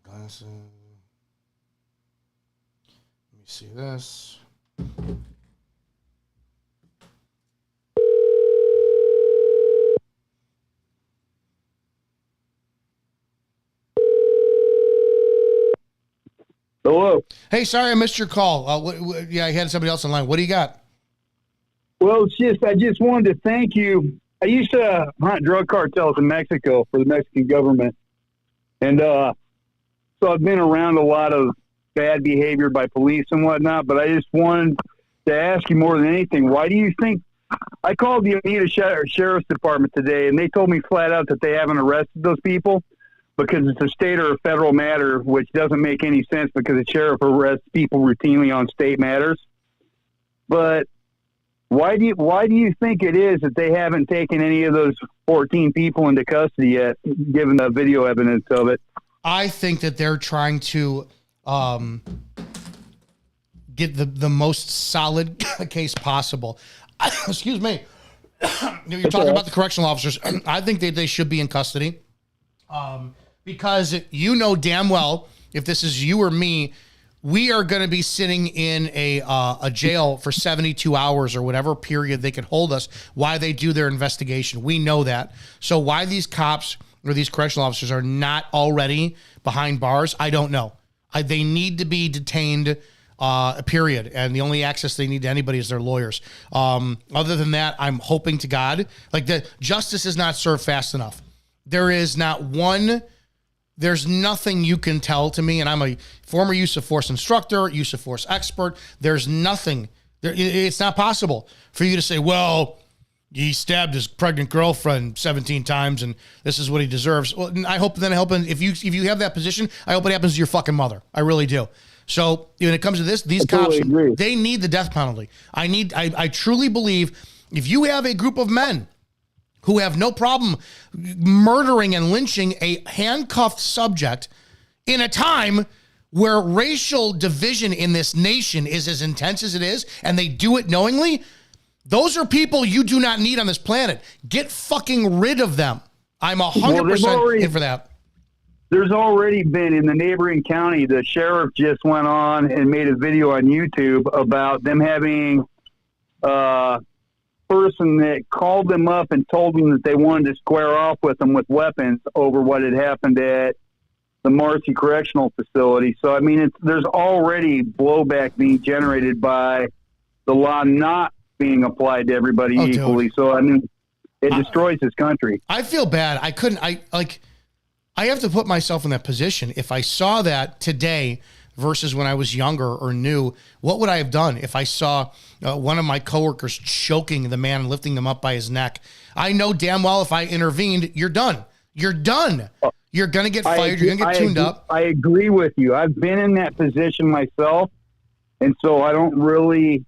glasses. Let me see this. Hello. Hey, sorry I missed your call. I had somebody else online. What do you got? Well, I just wanted to thank you. I used to hunt drug cartels in Mexico for the Mexican government. And so I've been around a lot of bad behavior by police and whatnot, but I just wanted to ask you more than anything, why do you think I called the Oneida Sheriff's Department today, and they told me flat out that they haven't arrested those people because it's a state or a federal matter, which doesn't make any sense because the sheriff arrests people routinely on state matters. But why do you think it is that they haven't taken any of those 14 people into custody yet, given the video evidence of it? I think that they're trying to get the most solid case possible. Excuse me. You're talking about the correctional officers. I think they should be in custody. Because you know damn well, if this is you or me, we are going to be sitting in a jail for 72 hours or whatever period they can hold us while they do their investigation. We know that. So why these cops or these correctional officers are not already behind bars, I don't know. They need to be detained, period. And the only access they need to anybody is their lawyers. Other than that, I'm hoping to God, like the justice is not served fast enough. There's nothing you can tell to me, and I'm a former use of force instructor, use of force expert. There's nothing. It's not possible for you to say, well, he stabbed his pregnant girlfriend 17 times, and this is what he deserves. Well, I hope if you have that position, I hope it happens to your fucking mother. I really do. So when it comes to this, these cops, they need the death penalty. I truly believe if you have a group of men who have no problem murdering and lynching a handcuffed subject in a time where racial division in this nation is as intense as it is, and they do it knowingly, those are people you do not need on this planet. Get fucking rid of them. I'm 100% in for that. There's already been in the neighboring county, the sheriff just went on and made a video on YouTube about them having person that called them up and told them that they wanted to square off with them with weapons over what had happened at the Marcy Correctional Facility. So, I mean, there's already blowback being generated by the law not being applied to everybody equally. Dude. So, I mean, it destroys this country. I feel bad. I have to put myself in that position. If I saw that today versus when I was younger or new, what would I have done if I saw one of my coworkers choking the man and lifting them up by his neck? I know damn well if I intervened, you're done. You're done. You're going to get fired. You're going to get tuned up. I agree with you. I've been in that position myself, and so I don't really...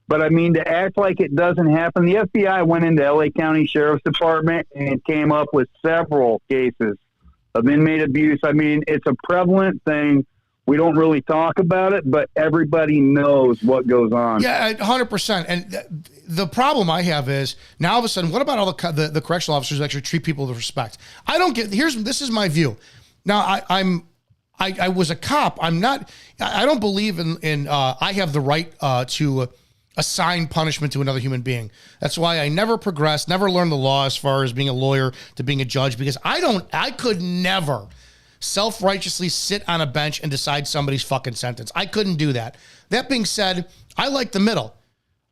But, I mean, to act like it doesn't happen, the FBI went into L.A. County Sheriff's Department and came up with several cases of inmate abuse. I mean, it's a prevalent thing. We don't really talk about it, but everybody knows what goes on. Yeah, 100%. And the problem I have is now all of a sudden, what about all the correctional officers who actually treat people with respect? I don't get. This is my view. Now I was a cop. I don't believe in. I have the right to assign punishment to another human being. That's why I never progressed, never learned the law as far as being a lawyer to being a judge, because I could never self-righteously sit on a bench and decide somebody's fucking sentence. I couldn't do that. That being said, I like the middle.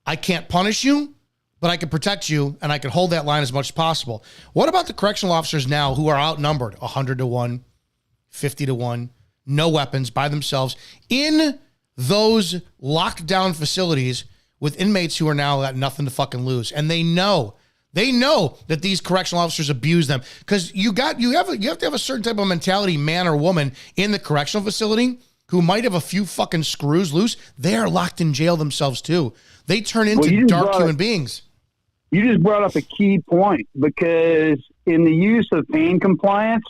I can't punish you, but I can protect you and I can hold that line as much as possible. What about the correctional officers now who are outnumbered 100-1, 50-1, no weapons, by themselves in those locked down facilities with inmates who are now got nothing to fucking lose, and they know that these correctional officers abuse them, because you have to have a certain type of mentality, man or woman, in the correctional facility who might have a few fucking screws loose. They are locked in jail themselves too. They turn into dark human beings. You just brought up a key point, because in the use of pain compliance,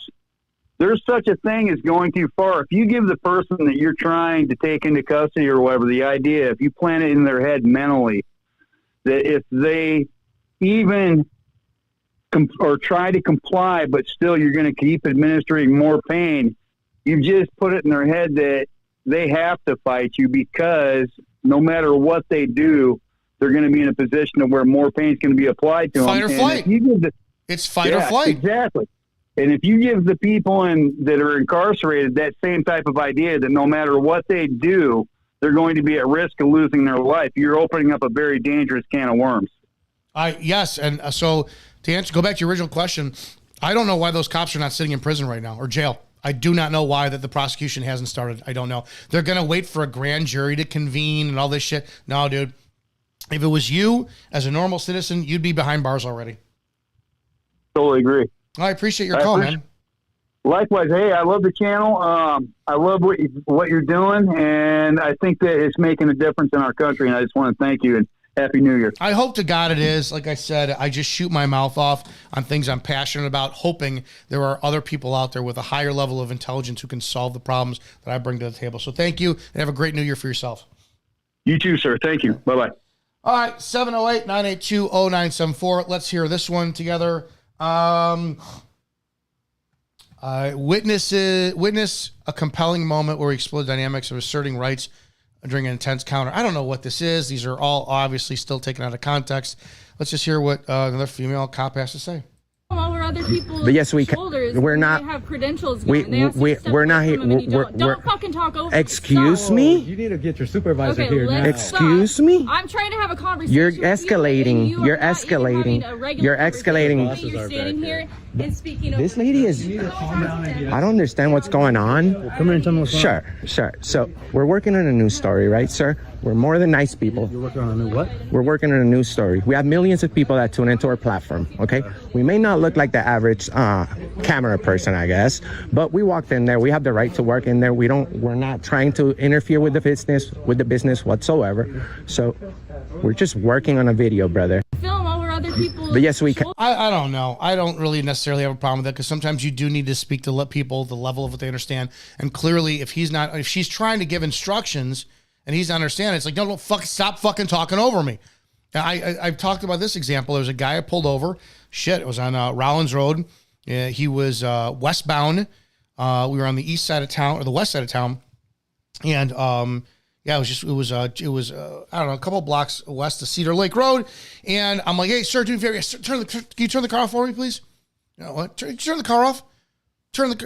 there's such a thing as going too far. If you give the person that you're trying to take into custody or whatever the idea, if you plant it in their head mentally, that if they even or try to comply, but still you're going to keep administering more pain, you just put it in their head that they have to fight you, because no matter what they do, they're going to be in a position of where more pain is going to be applied to them. Fight or flight. It's fight or flight. Exactly. And if you give the people that are incarcerated that same type of idea that no matter what they do, they're going to be at risk of losing their life, you're opening up a very dangerous can of worms. Yes, and so to go back to your original question, I don't know why those cops are not sitting in prison right now or jail. I do not know why that the prosecution hasn't started. I don't know. They're going to wait for a grand jury to convene and all this shit. No, dude. If it was you as a normal citizen, you'd be behind bars already. Totally agree. I appreciate your call, man. Likewise. Hey, I love the channel. I love what you're doing, and I think that it's making a difference in our country, and I just want to thank you, and Happy New Year. I hope to God it is. Like I said, I just shoot my mouth off on things I'm passionate about, hoping there are other people out there with a higher level of intelligence who can solve the problems that I bring to the table. So thank you, and have a great New Year for yourself. You too, sir. Thank you. Bye-bye. All right, 708-982-0974. Let's hear this one together. Witness a compelling moment where we explore the dynamics of asserting rights during an intense counter. I don't know what this is. These are all obviously still taken out of context. Let's just hear what another female cop has to say. All our other people, but yes, we're not. Have credentials. We're not here. Don't fucking talk over. Excuse me. You need to get your supervisor here now. Excuse me. I'm trying to have a conversation. You're escalating. You're escalating. You're escalating. You're standing here and speaking. This lady is. I don't understand what's going on. Come here and tell me what's Sure. So we're working on a news story, right, sir? We're more than nice people. You're working on a new what? We're working on a news story. We have millions of people that tune into our platform, okay? We may not look like the average camera person, I guess, but we walked in there. We have the right to work in there. We're not trying to interfere with the business whatsoever. So we're just working on a video, brother. Film over other people. But yes, we can. I don't know. I don't really necessarily have a problem with that, because sometimes you do need to speak to let people the level of what they understand. And clearly, if she's trying to give instructions and he's understanding, it's like, no, stop fucking talking over me. I've talked about this example. There was a guy I pulled over. It was on Rollins Road. He was westbound. We were on the east side of town, or the west side of town. And it was I don't know, a couple blocks west of Cedar Lake Road. And I'm like, hey, sir, do me a favor. Can you turn the car off for me, please? You know what? Turn the car off. Turn the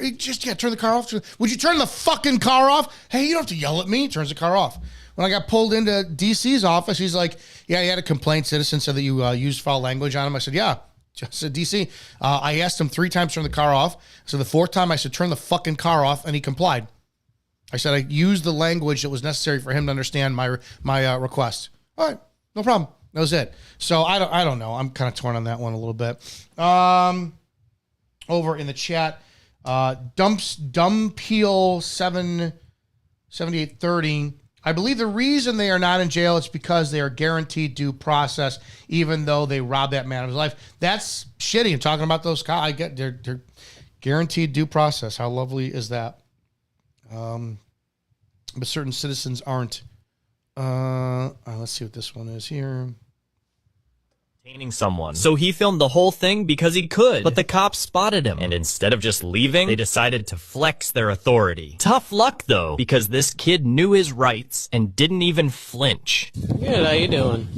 car off. Would you turn the fucking car off? Hey, you don't have to yell at me. Turns the car off. When I got pulled into DC's office, he's like, yeah, he had a complaint. Citizen said that you used foul language on him. I said, yeah. Just said, DC. I asked him 3 times to turn the car off. So the 4th time I said, turn the fucking car off, and he complied. I said I used the language that was necessary for him to understand my request. All right, no problem. That was it. So I don't know. I'm kind of torn on that one a little bit. Over in the chat, Dumpeel 7830. I believe the reason they are not in jail is because they are guaranteed due process, even though they robbed that man of his life. That's shitty. I'm talking about those guys. I get they're guaranteed due process. How lovely is that? But certain citizens aren't. Let's see what this one is here. Someone. So he filmed the whole thing because he could, but the cops spotted him, and instead of just leaving, they decided to flex their authority. Tough luck though, because this kid knew his rights and didn't even flinch. Good, how you doing?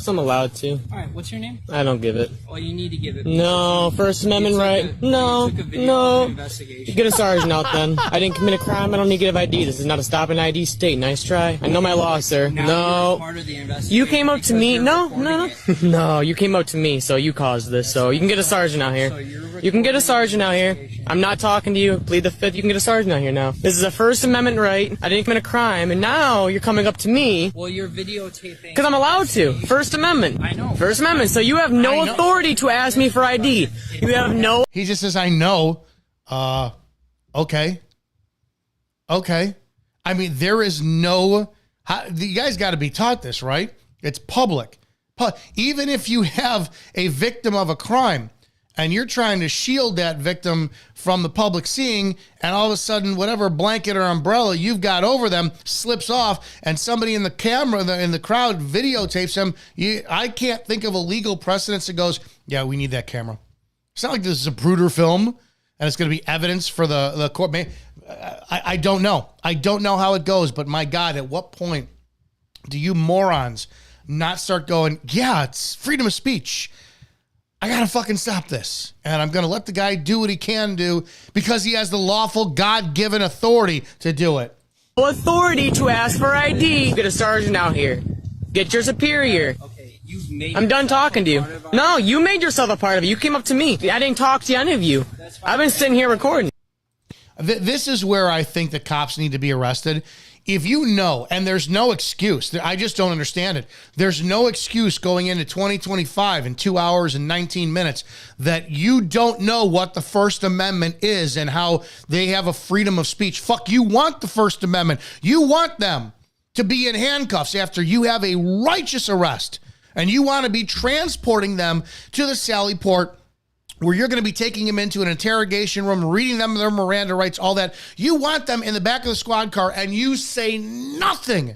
I'm allowed to. All right, what's your name? I don't give it. Well, you need to give it. No, First Amendment right. No. Get a sergeant out then. I didn't commit a crime. I don't need to give ID. This is not a stop and ID state. Nice try. I know my law, sir. No. You came up to me. No. No, you came up to me, so you caused this. So you can get a sergeant out here. You can get a sergeant out here. I'm not talking to you. Plead the fifth. You can get a sergeant out here now. This is a First Amendment right. I didn't commit a crime, and now you're coming up to me. Well, you're videotaping. Because I'm allowed to. First Amendment. I know. First Amendment. So you have no authority to ask me for ID. You have no. He just says, I know. Okay. I mean, there is no. You guys got to be taught this, right? It's public. Even if you have a victim of a crime, and you're trying to shield that victim from the public seeing, and all of a sudden, whatever blanket or umbrella you've got over them slips off, and somebody in the camera, in the crowd, videotapes them. I can't think of a legal precedence that goes, yeah, we need that camera. It's not like this is a Zapruder film, and it's going to be evidence for the court. I don't know. I don't know how it goes, but my God, at what point do you morons not start going, yeah, it's freedom of speech. I got to fucking stop this. And I'm going to let the guy do what he can do because he has the lawful God-given authority to do it. Authority to ask for ID. Get a sergeant out here. Get your superior. I'm done talking to you. No, you made yourself a part of it. You came up to me. I didn't talk to any of you. I've been sitting here recording. This is where I think the cops need to be arrested. If you know, and there's no excuse, I just don't understand it. There's no excuse going into 2025 in 2 hours and 19 minutes that you don't know what the First Amendment is and how they have a freedom of speech. Fuck, you want the First Amendment. You want them to be in handcuffs after you have a righteous arrest, and you want to be transporting them to the Sally Port where you're going to be taking them into an interrogation room, reading them their Miranda rights, all that. You want them in the back of the squad car, and you say nothing.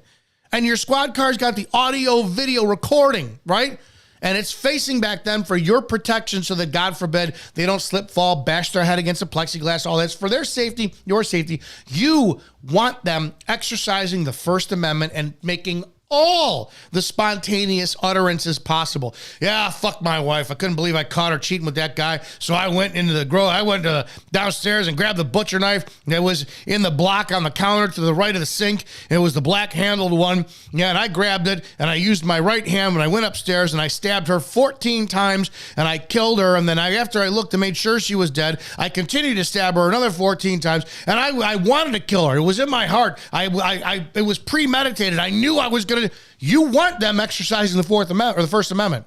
And your squad car's got the audio, video recording, right? And it's facing back then for your protection so that, God forbid, they don't slip, fall, bash their head against a plexiglass, all that's for their safety, your safety. You want them exercising the First Amendment and making all the spontaneous utterances possible. Yeah, fuck my wife. I couldn't believe I caught her cheating with that guy. So I went into the I went downstairs and grabbed the butcher knife that was in the block on the counter to the right of the sink. It was the black handled one. Yeah, and I grabbed it and I used my right hand when I went upstairs and I stabbed her 14 times and I killed her. And then after I looked and made sure she was dead, I continued to stab her another 14 times. And I wanted to kill her. It was in my heart. It was premeditated. I knew I was going to. You want them exercising the Fourth Amendment or the First Amendment.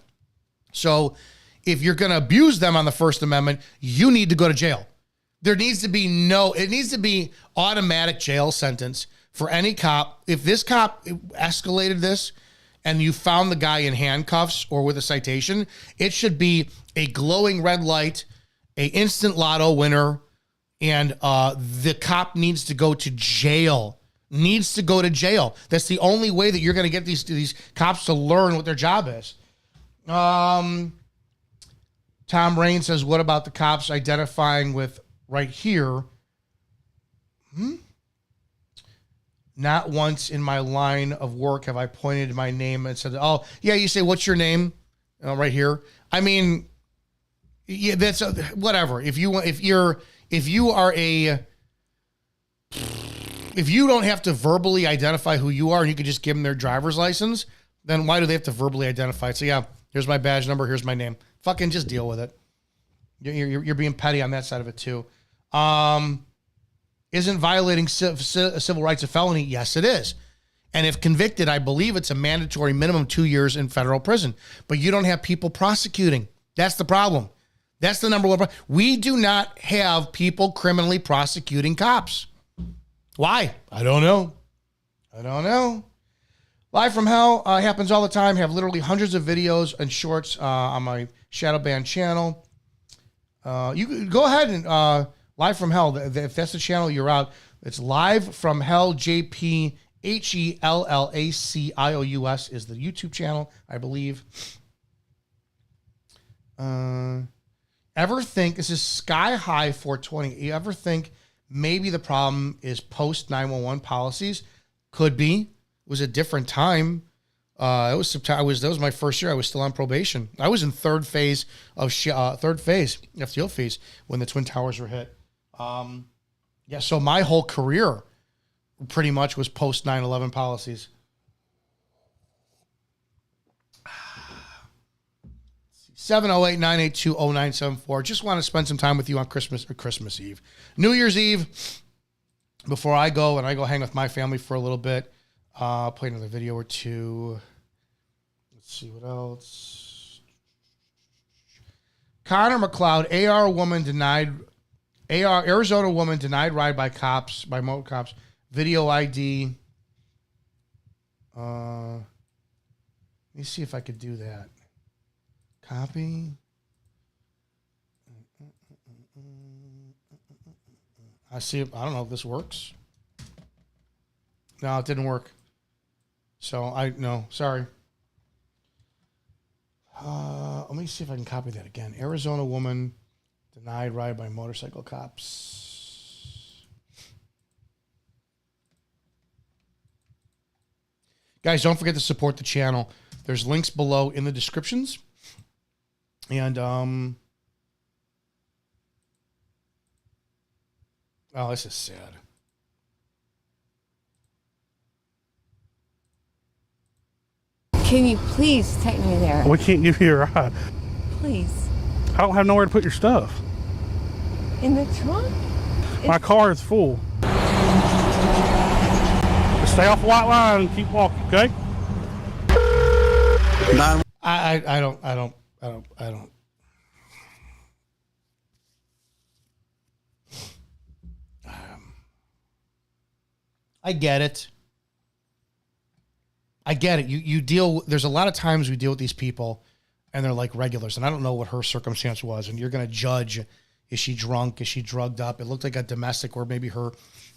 So if you're going to abuse them on the First Amendment, you need to go to jail. It needs to be automatic jail sentence for any cop. If this cop escalated this and you found the guy in handcuffs or with a citation, it should be a glowing red light, a instant lotto winner, and the cop needs to go to jail. Needs to go to jail. That's the only way that you're going to get these cops to learn what their job is. Tom Rain says, what about the cops identifying with right here? Not once in my line of work have I pointed my name and said, oh, yeah, you say, what's your name? Right here. I mean, yeah, that's whatever. If you don't have to verbally identify who you are and you could just give them their driver's license, then why do they have to verbally identify it? So yeah, here's my badge number, here's my name. Fucking just deal with it. You're being petty on that side of it too. Isn't violating civil rights a felony? Yes, it is. And if convicted, I believe it's a mandatory minimum 2 years in federal prison. But you don't have people prosecuting. That's the problem. That's the number one problem. We do not have people criminally prosecuting cops. Why? I don't know. Live from Hell happens all the time. Have literally hundreds of videos and shorts on my shadow banned channel. You can go ahead and Live from Hell. If that's the channel you're out, it's Live from Hell. JP HELLACIOUS is the YouTube channel, I believe. Ever think this is Sky High 420? You ever think maybe the problem is post 911 policies? Could be. It was a different time. It was September. That was my first year. I was still on probation. I was in third phase FTO phase when the Twin Towers were hit. Yeah, so my whole career pretty much was post 9/11 policies. 708-982-0974. Just want to spend some time with you on Christmas Eve. New Year's Eve, before I go hang with my family for a little bit. Play another video or two. Let's see what else. Connor McLeod, Arizona woman denied ride by motor cops. Video ID. Let me see if I could do that. Copy. I don't know if this works. No, it didn't work. So sorry. Let me see if I can copy that again. Arizona woman denied ride by motorcycle cops. Guys, don't forget to support the channel. There's links below in the descriptions. And, oh, this is sad. Can you please take me there? We can't give you a ride. Please. I don't have nowhere to put your stuff. In the trunk? My car is full. Just stay off the white line and keep walking, okay? I don't. I get it. You deal. There's a lot of times we deal with these people, and they're like regulars, and I don't know what her circumstance was, and you're going to judge: is she drunk? Is she drugged up? It looked like a domestic, or maybe her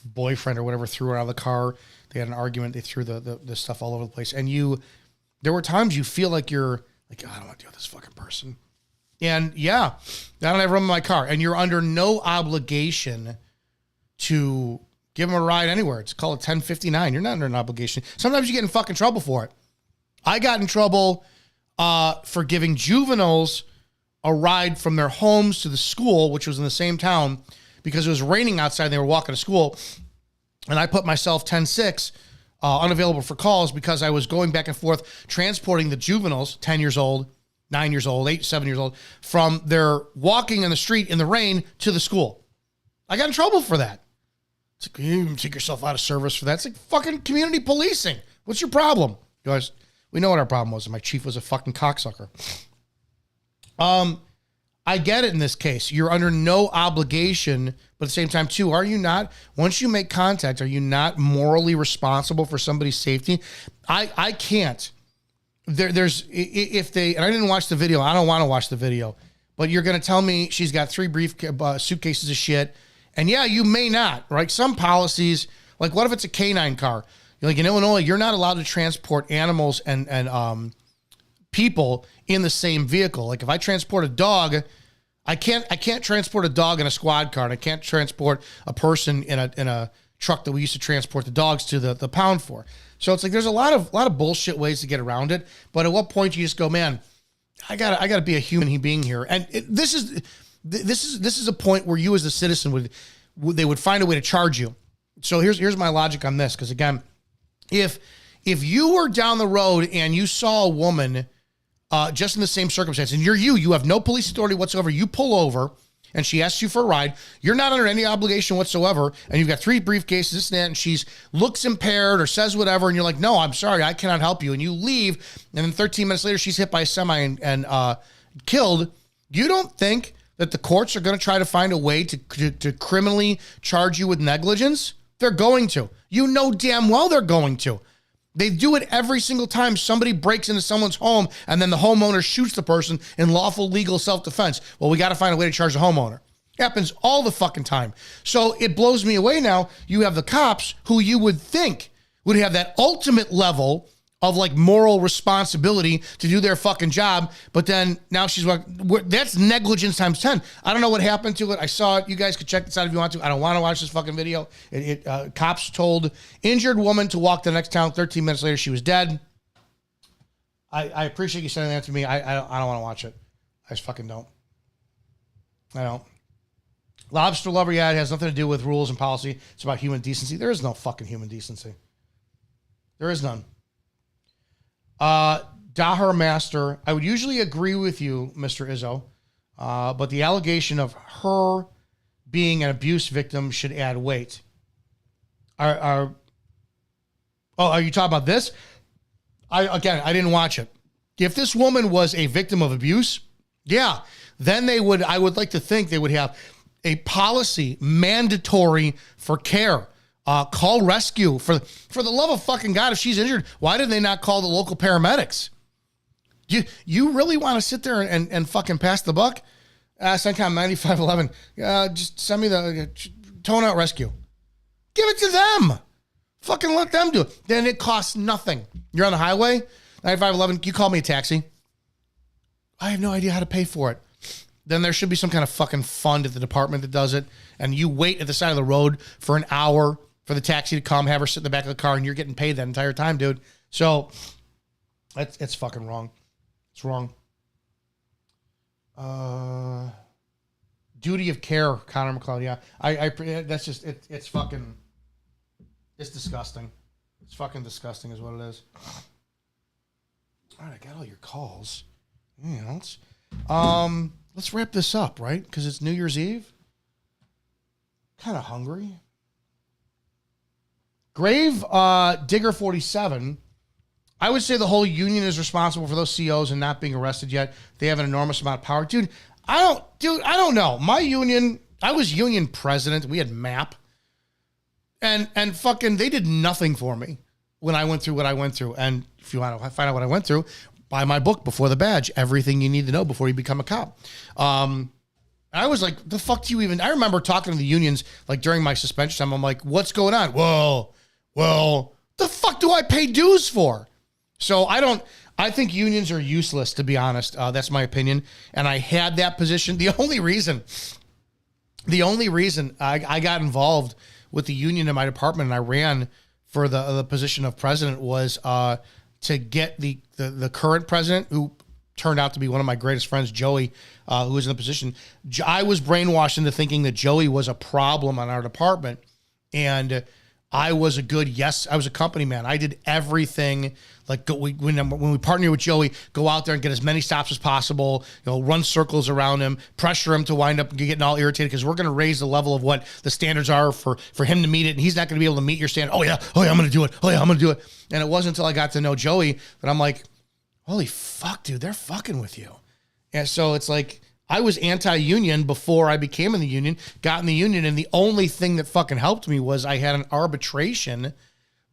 boyfriend or whatever threw her out of the car. They had an argument. They threw the stuff all over the place, and there were times you feel like you're like, oh, I don't want to deal with this fucking person. And yeah, I don't have room in my car. And you're under no obligation to give them a ride anywhere. It's called a 1059. You're not under an obligation. Sometimes you get in fucking trouble for it. I got in trouble for giving juveniles a ride from their homes to the school, which was in the same town, because it was raining outside and they were walking to school. And I put myself 10-6 unavailable for calls because I was going back and forth transporting the juveniles, 10 years old, 9 years old, 7 years old, from their walking in the street in the rain to the school. I got in trouble for that. It's like, you take yourself out of service for that. It's like fucking community policing. What's your problem? Guys, we know what our problem was. My chief was a fucking cocksucker. I get it in this case. You're under no obligation, but at the same time, too, are you not? Once you make contact, are you not morally responsible for somebody's safety? I can't. There's if they, and I didn't watch the video. I don't want to watch the video, but you're going to tell me she's got 3 suitcases of shit. And yeah, you may not, right? Some policies, like what if it's a canine car? Like in Illinois, you're not allowed to transport animals and people in the same vehicle. Like if I transport a dog, I can't transport a dog in a squad car, and I can't transport a person in a truck that we used to transport the dogs to the pound for. So it's like there's a lot of bullshit ways to get around it. But at what point do you just go, man, I gotta be a human being here? And this is a point where you as a citizen they would find a way to charge you. So here's my logic on this, because again, if you were down the road and you saw a woman just in the same circumstance, and you have no police authority whatsoever, you pull over and she asks you for a ride, you're not under any obligation whatsoever, and you've got 3 briefcases, this and that, and she looks impaired or says whatever, and you're like, no, I'm sorry, I cannot help you, and you leave, and then 13 minutes later she's hit by a semi and killed. You don't think that the courts are going to try to find a way to criminally charge you with negligence? They're going to. You know damn well they're going to. They do it every single time somebody breaks into someone's home and then the homeowner shoots the person in lawful legal self-defense. Well, we got to find a way to charge the homeowner. It happens all the fucking time. So it blows me away now. You have the cops who you would think would have that ultimate level of like moral responsibility to do their fucking job. But then now she's like, that's negligence times 10. I don't know what happened to it. I saw it. You guys could check this out if you want to. I don't want to watch this fucking video. Cops told injured woman to walk the next town. 13 minutes later, she was dead. I appreciate you sending that to me. I don't want to watch it. I just fucking don't. I don't. Lobster lover, yeah, it has nothing to do with rules and policy. It's about human decency. There is no fucking human decency. There is none. Daher Master, I would usually agree with you, Mr. Izzo, but the allegation of her being an abuse victim should add weight. Are you talking about this? I didn't watch it. If this woman was a victim of abuse, yeah, then I would like to think they would have a policy mandatory for care. Call rescue. For the love of fucking God, if she's injured, why did they not call the local paramedics? You really want to sit there and fucking pass the buck? CENTCOM 9511. Just send me the tone out rescue. Give it to them. Fucking let them do it. Then it costs nothing. You're on the highway, 9511, you call me a taxi. I have no idea how to pay for it. Then there should be some kind of fucking fund at the department that does it. And you wait at the side of the road for an hour for the taxi to come, have her sit in the back of the car, and you're getting paid that entire time, dude. So it's fucking wrong. It's wrong. Duty of care, Connor McCloud. Yeah, I that's just it's fucking, it's disgusting. It's fucking disgusting, is what it is. All right, I got all your calls. Yeah, let's wrap this up, right? Because it's New Year's Eve. Kind of hungry. Grave Digger 47. I would say the whole union is responsible for those COs and not being arrested yet. They have an enormous amount of power. Dude, I don't know. My union, I was union president. We had MAP. And fucking, they did nothing for me when I went through what I went through. And if you want to find out what I went through, buy my book, Before the Badge, everything you need to know before you become a cop. I was like, the fuck do you even, I remember talking to the unions, like during my suspension time, I'm like, what's going on? Well, the fuck do I pay dues for? So I think unions are useless, to be honest. That's my opinion. And I had that position. The only reason I got involved with the union in my department and I ran for the position of president was to get the current president, who turned out to be one of my greatest friends, Joey, who was in the position. I was brainwashed into thinking that Joey was a problem on our department. And I was I was a company man. I did everything. Like when we partnered with Joey, go out there and get as many stops as possible, run circles around him, pressure him to wind up getting all irritated, because we're going to raise the level of what the standards are for him to meet it. And he's not going to be able to meet your standard. Oh yeah, I'm going to do it. Oh yeah, I'm going to do it. And it wasn't until I got to know Joey that I'm like, holy fuck, dude, they're fucking with you. And so it's like, I was anti-union before I became in the union, got in the union, and the only thing that fucking helped me was I had an arbitration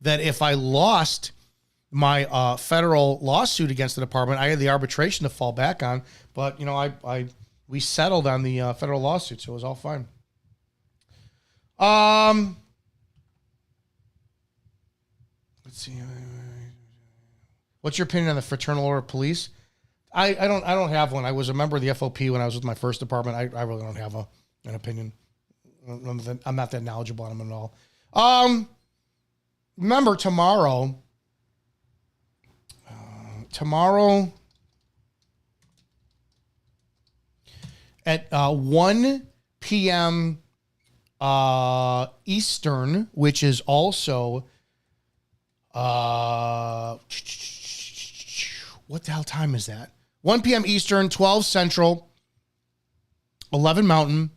that if I lost my federal lawsuit against the department, I had the arbitration to fall back on. But, we settled on the federal lawsuit, so it was all fine. Let's see. What's your opinion on the Fraternal Order of Police? I don't have one. I was a member of the FOP when I was with my first department. I really don't have an opinion. I'm not that knowledgeable on them at all. Remember tomorrow at 1 p.m. Eastern, which is also what the hell time is that? 1 p.m. Eastern, 12 Central, 11 Mountain,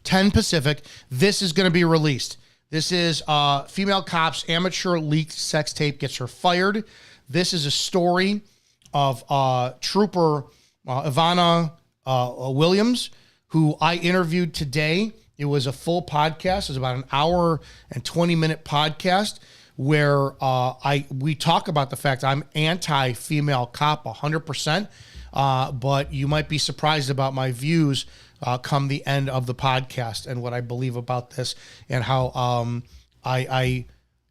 10 Pacific. This is going to be released. This is female cops, amateur leaked sex tape gets her fired. This is a story of Trooper Ivana Williams, who I interviewed today. It was a full podcast. It was about an hour and 20-minute podcast where we talk about the fact I'm anti-female cop 100%, but you might be surprised about my views come the end of the podcast and what I believe about this and how I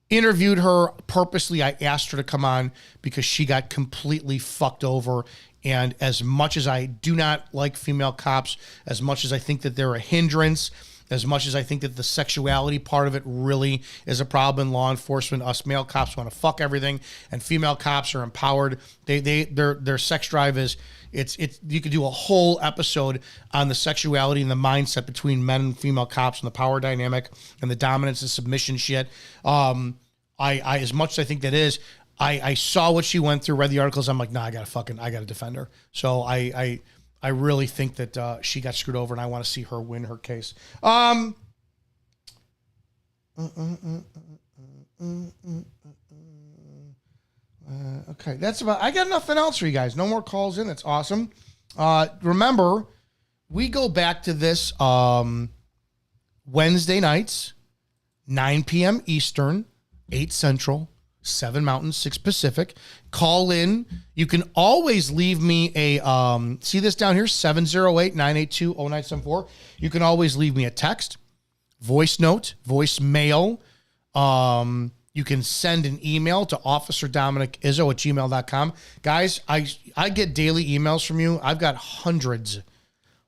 interviewed her purposely. I asked her to come on because she got completely fucked over. And as much as I do not like female cops, as much as I think that they're a hindrance, as much as I think that the sexuality part of it really is a problem in law enforcement. Us male cops want to fuck everything, and female cops are empowered. Their sex drive is it's you could do a whole episode on the sexuality and the mindset between men and female cops and the power dynamic and the dominance and submission shit. I as much as I think that is, I saw what she went through, read the articles. I'm like, nah, I gotta defend her. So I really think that she got screwed over, and I want to see her win her case. Okay, that's about. I got nothing else for you guys. No more calls in. That's awesome. Remember, we go back to this Wednesday nights, 9 p.m. Eastern, 8 Central, 7 Mountain, 6 Pacific. Call in. You can always leave me a, see this down here, 708-982-0974. You can always leave me a text, voice note, voicemail. You can send an email to officerdominickizzo@gmail.com. Guys, I get daily emails from you. I've got hundreds of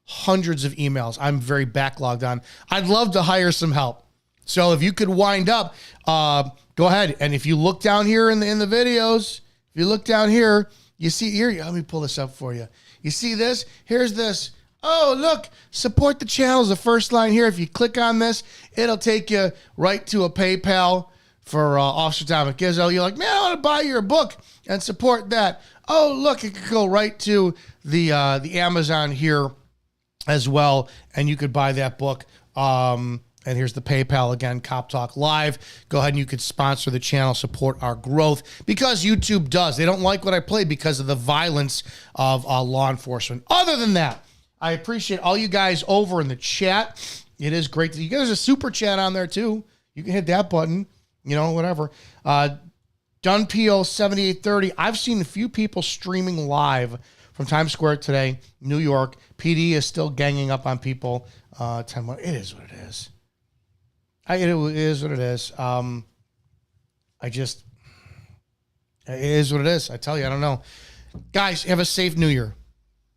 emails I'm very backlogged on. I'd love to hire some help. So if you could wind up, go ahead. And if you look down here in the videos, if you look down here, you see here, let me pull this up for you. You see this? Here's this. Oh, look, support the channel is the first line here. If you click on this, it'll take you right to a PayPal for Officer Dominick Izzo. You're like, man, I want to buy your book and support that. Oh, look, it could go right to the Amazon here as well, and you could buy that book. And here's the PayPal again, Cop Talk Live. Go ahead and you could sponsor the channel, support our growth, because YouTube does. They don't like what I play because of the violence of law enforcement. Other than that, I appreciate all you guys over in the chat. It is great. You guys, there's a super chat on there too. You can hit that button, whatever. DunPO7830. I've seen a few people streaming live from Times Square today, New York. PD is still ganging up on people. 10 more. It is what it is. It is what it is. It is what it is. I tell you, I don't know. Guys, have a safe New Year.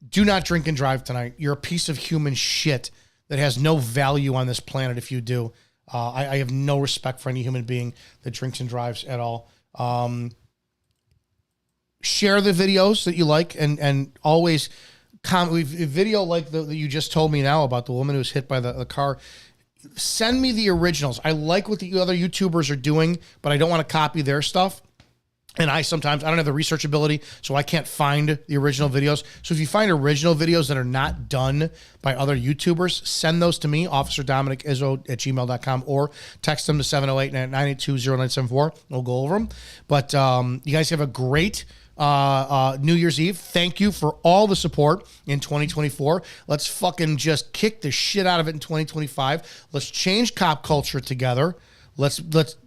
Do not drink and drive tonight. You're a piece of human shit that has no value on this planet if you do. I have no respect for any human being that drinks and drives at all. Share the videos that you like, and always comment. A video like that you just told me now about the woman who was hit by the car. Send me the originals. I like what the other YouTubers are doing, but I don't want to copy their stuff. And I don't have the research ability, so I can't find the original videos. So if you find original videos that are not done by other YouTubers, send those to me, officerdominickizzo@gmail.com, or text them to 708-982-0974. We'll go over them. But you guys have a great New Year's Eve. Thank you for all the support in 2024. Let's fucking just kick the shit out of it in 2025. Let's change cop culture together.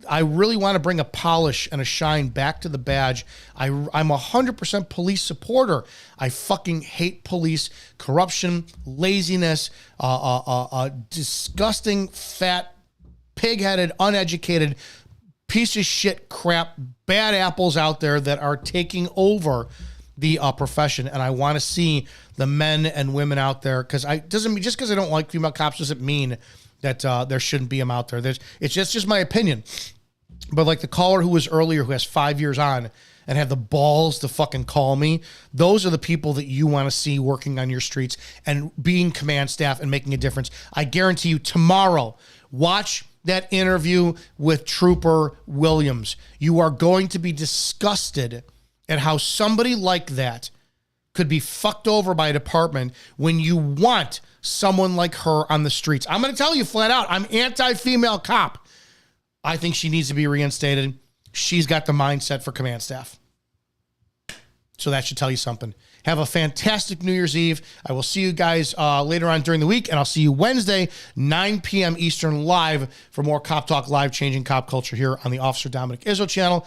I really want to bring a polish and a shine back to the badge. I'm 100% police supporter. I fucking hate police, corruption, laziness, disgusting, fat, pig-headed, uneducated, piece of shit crap, bad apples out there that are taking over the profession. And I want to see the men and women out there, because just because I don't like female cops doesn't mean that there shouldn't be them out there. It's just my opinion. But like the caller who was earlier, who has 5 years on and had the balls to fucking call me, those are the people that you want to see working on your streets and being command staff and making a difference. I guarantee you tomorrow, watch that interview with Trooper Williams. You are going to be disgusted at how somebody like that could be fucked over by a department when you want someone like her on the streets. I'm going to tell you flat out, I'm anti-female cop. I think she needs to be reinstated. She's got the mindset for command staff. So that should tell you something. Have a fantastic New Year's Eve. I will see you guys later on during the week, and I'll see you Wednesday, 9 p.m. Eastern live for more Cop Talk Live, changing cop culture here on the Officer Dominick Izzo channel.